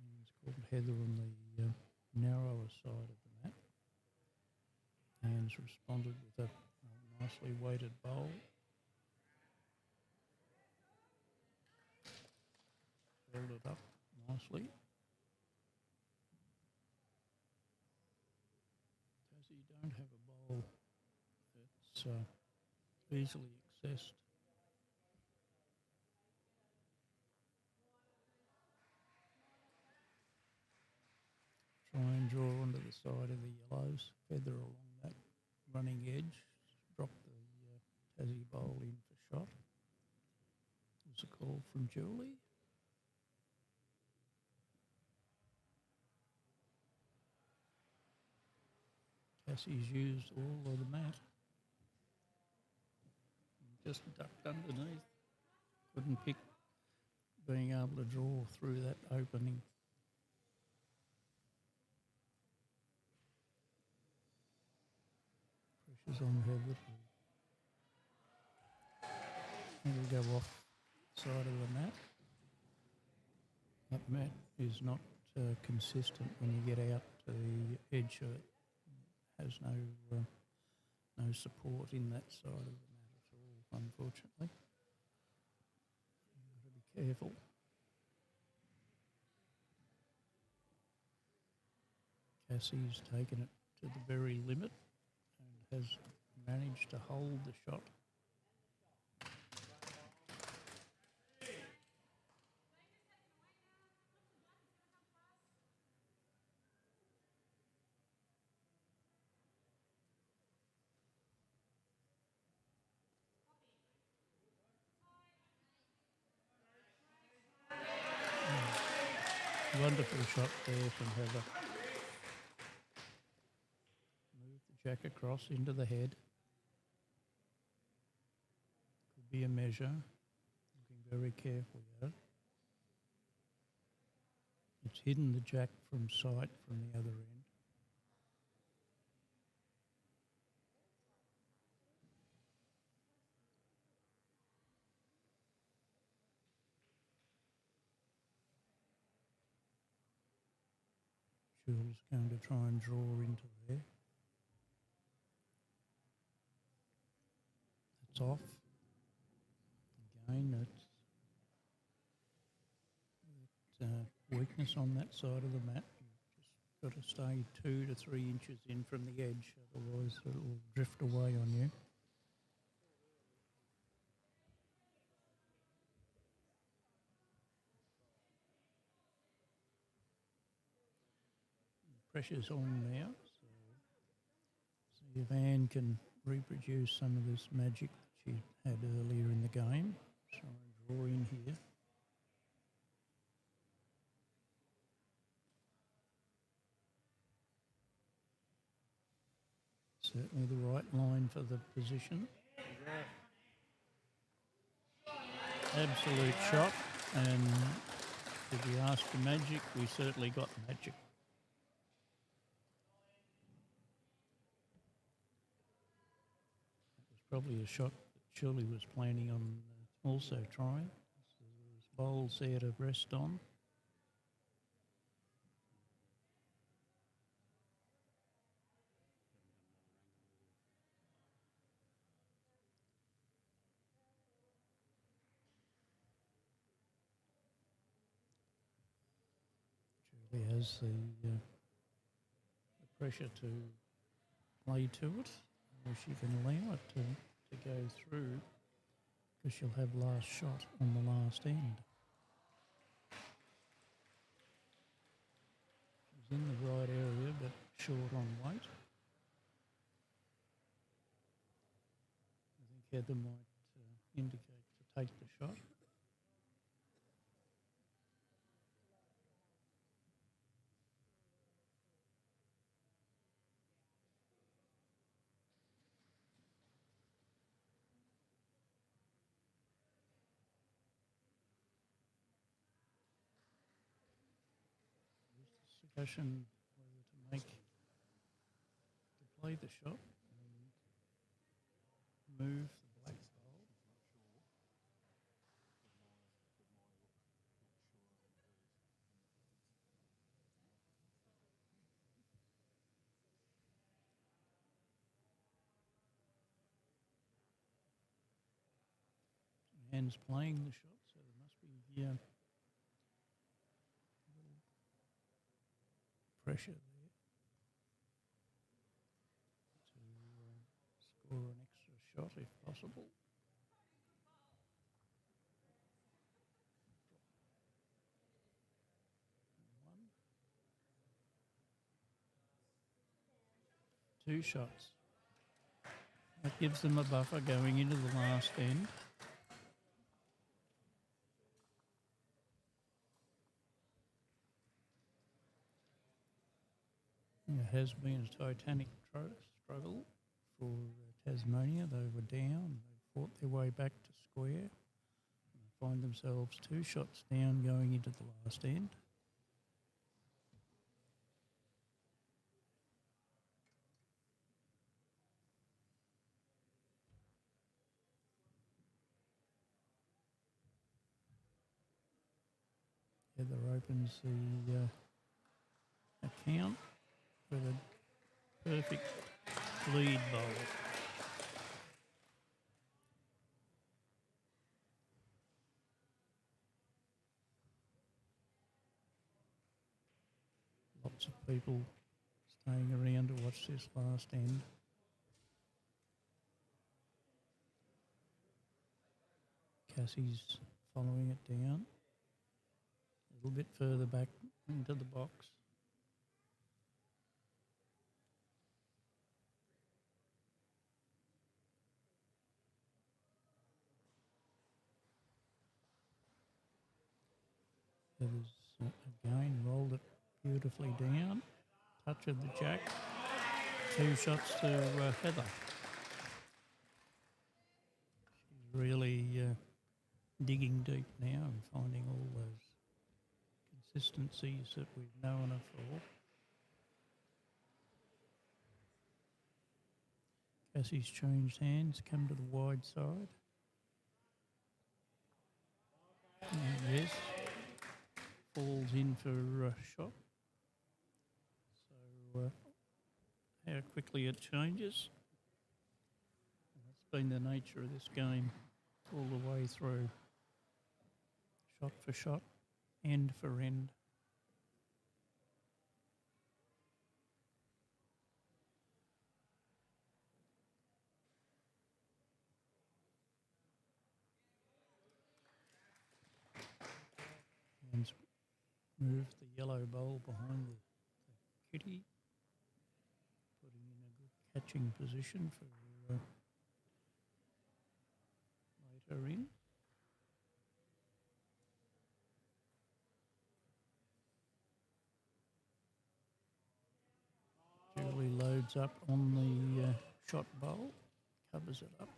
And it's called Heather on the narrower side of the mat. Hands responded with a nicely weighted bowl. Held it up nicely. Tassie don't have a bowl that's easily accessed. Try and draw onto the side of the yellows, feather along that running edge, drop the Tassie bowl in for shot. There's a call from Julie. Cassie's used all of the mat. Just ducked underneath. Couldn't pick being able to draw through that opening. Pressure's on her little. It'll go off the side of the mat. That mat is not consistent when you get out to the edge of it. Has no support in that side of the mat at all, unfortunately. You've got to be careful. Cassie's taken it to the very limit and has managed to hold the shot. Wonderful shot there from Heather. Move the jack across into the head. Could be a measure. Looking very carefully at it. It's hidden the jack from sight from the other end. Jules going to try and draw into there. That's off. Again, that's weakness on that side of the mat. You've just got to stay 2 to 3 inches in from the edge, otherwise it will drift away on you. Pressure's on now, so see if Anne can reproduce some of this magic that she had earlier in the game. Try and draw in here. Certainly the right line for the position. Absolute shot, and if you ask for magic, we certainly got magic. Probably a shot that Shirley was planning on also trying. So there's bowls there to rest on. Shirley has the pressure to play to it. Or she can allow it to go through, because she'll have last shot on the last end. She's in the right area but short on weight. I think Heather might indicate to take the shot. Discussion whether to play the shot and move the black bowl. Anne's playing the shot, so there must be pressure there to score an extra shot if possible. One. 2 shots. That gives them a buffer going into the last end. It has been a titanic struggle for Tasmania. They were down. They fought their way back to square. And find themselves 2 shots down going into the last end. Heather opens the account with a perfect lead bowl. Lots of people staying around to watch this last end. Cassie's following it down. A little bit further back into the box. Heather's again rolled it beautifully down. Touch of the jack. 2 shots to Heather. She's really digging deep now and finding all those consistencies that we've known her for. Cassie's changed hands, come to the wide side. And yes, falls in for a shot. So how quickly it changes. That's been the nature of this game all the way through. Shot for shot, end for end. And move the yellow bowl behind the kitty, putting in a good catching position for later in. Julie loads up on the shot bowl, covers it up.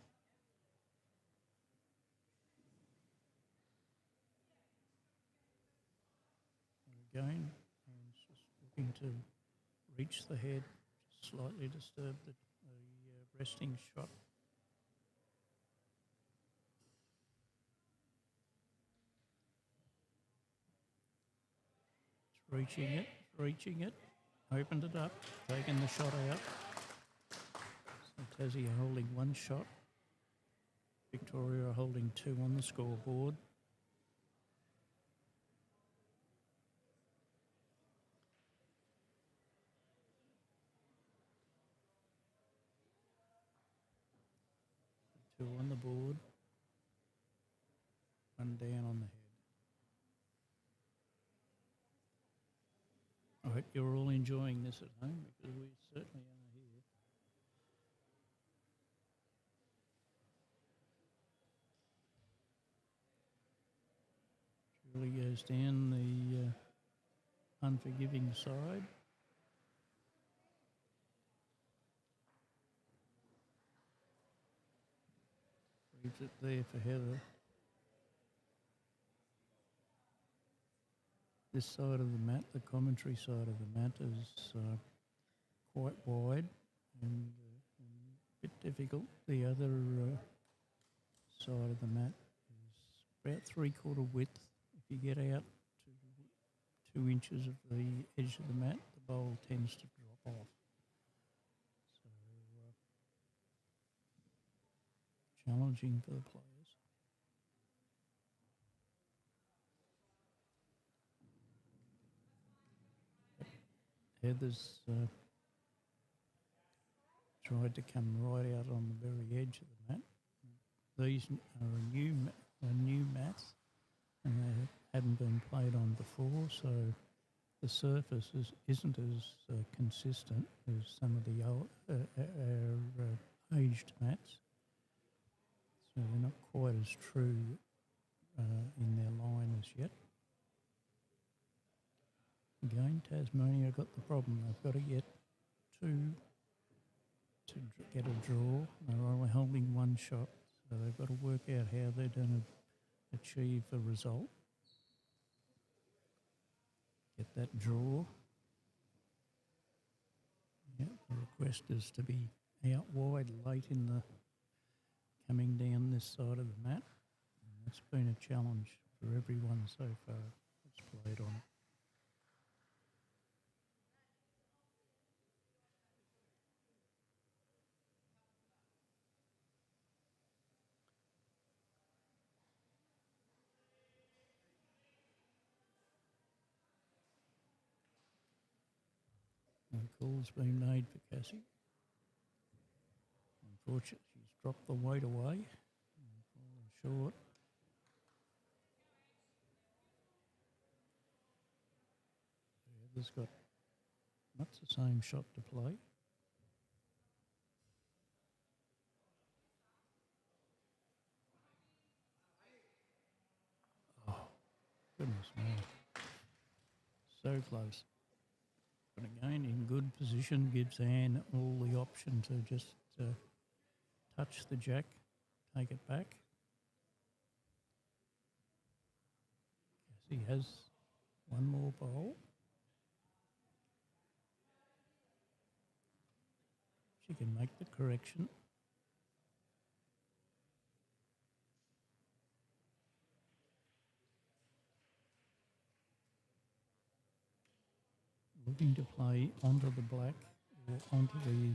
And again, and it's just looking to reach the head, just slightly disturb the resting shot. It's reaching it, opened it up, taken the shot out. So Tassie holding 1 shot. Victoria holding 2 on the scoreboard. Two on the board, 1 down on the head. I hope you're all enjoying this at home because we certainly are here. Julie goes down the unforgiving side. Leaves it there for Heather. This side of the mat, the commentary side of the mat, is quite wide and a bit difficult. The other side of the mat is about 3/4 width. If you get out to 2 inches of the edge of the mat, the bowl tends to drop off. So challenging for the players. Heather's tried to come right out on the very edge of the mat. These are a new mats, and they hadn't been played on before, so the surface isn't as consistent as some of the aged mats. So they're not quite as true in their line as yet. Again, Tasmania got the problem. They've got to get two to get a draw. They're only holding one shot, so they've got to work out how they're going to achieve a result. Get that draw. Yeah, the request is to be out wide late in the coming down this side of the mat. And that's been a challenge for everyone so far that's played on it. No call's been made for Cassie. Unfortunately, she's dropped the weight away and fallen short. The other's got much the same shot to play. Oh, goodness me. So close. But again, in good position, gives Anne all the option to just touch the jack, take it back. Cassie has one more bowl. She can make the correction. Looking to play onto the black or onto the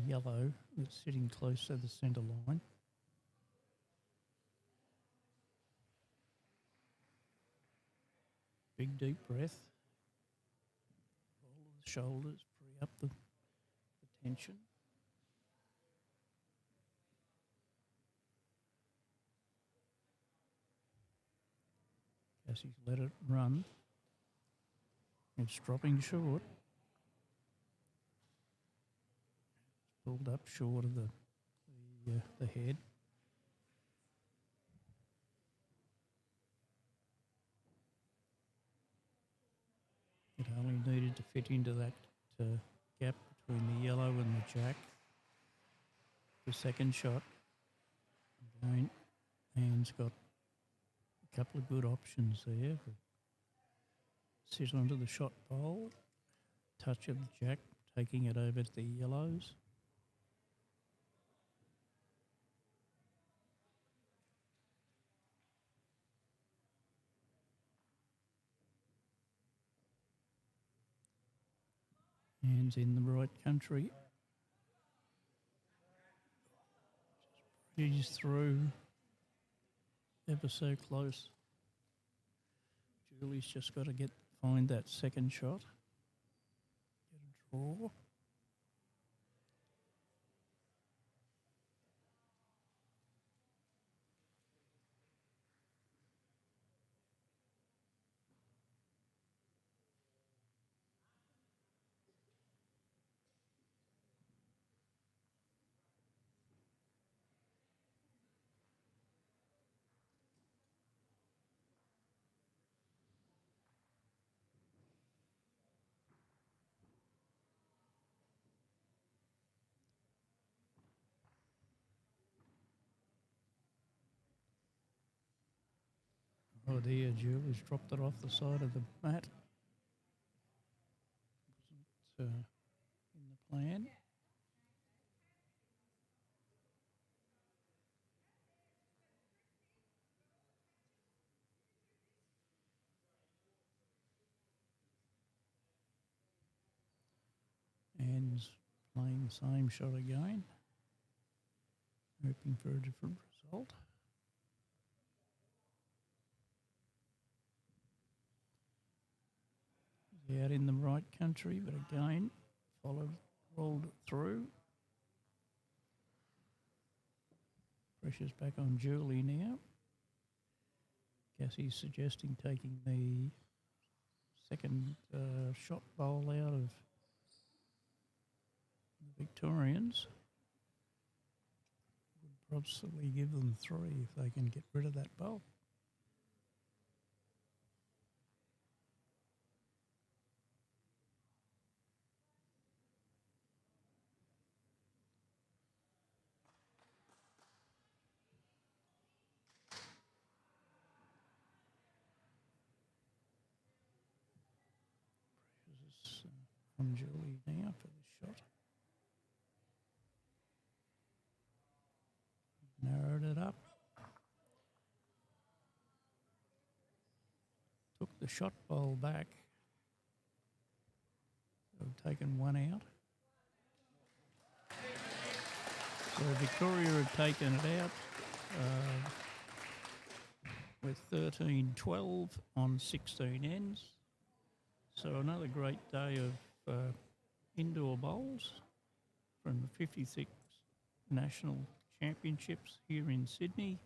yellow that's sitting close to the centre line. Big deep breath. Roll the shoulders, free up the tension. Cassie's let it run. It's dropping short. It's pulled up short of the head. It only needed to fit into that gap between the yellow and the jack. The second shot. Again, Anne's got a couple of good options there. Sit onto the shot bowl, touch of the jack, taking it over to the yellows. Anne's in the right country. She's through, ever so close. Julie's just got to find that second shot. Get a draw. Oh dear, Julie's dropped it off the side of the mat. Wasn't in the plan. Anne's playing the same shot again, hoping for a different result. Out in the right country, but again, rolled it through. Pressure's back on Julie now. Cassie's suggesting taking the second shot bowl out of the Victorians. Would possibly give them 3 if they can get rid of that bowl. on Julie now for the shot. Narrowed it up. Took the shot bowl back. So taken one out. So Victoria had taken it out with 13-12 on 16 ends. So another great day of indoor bowls from the 56th National Championships here in Sydney.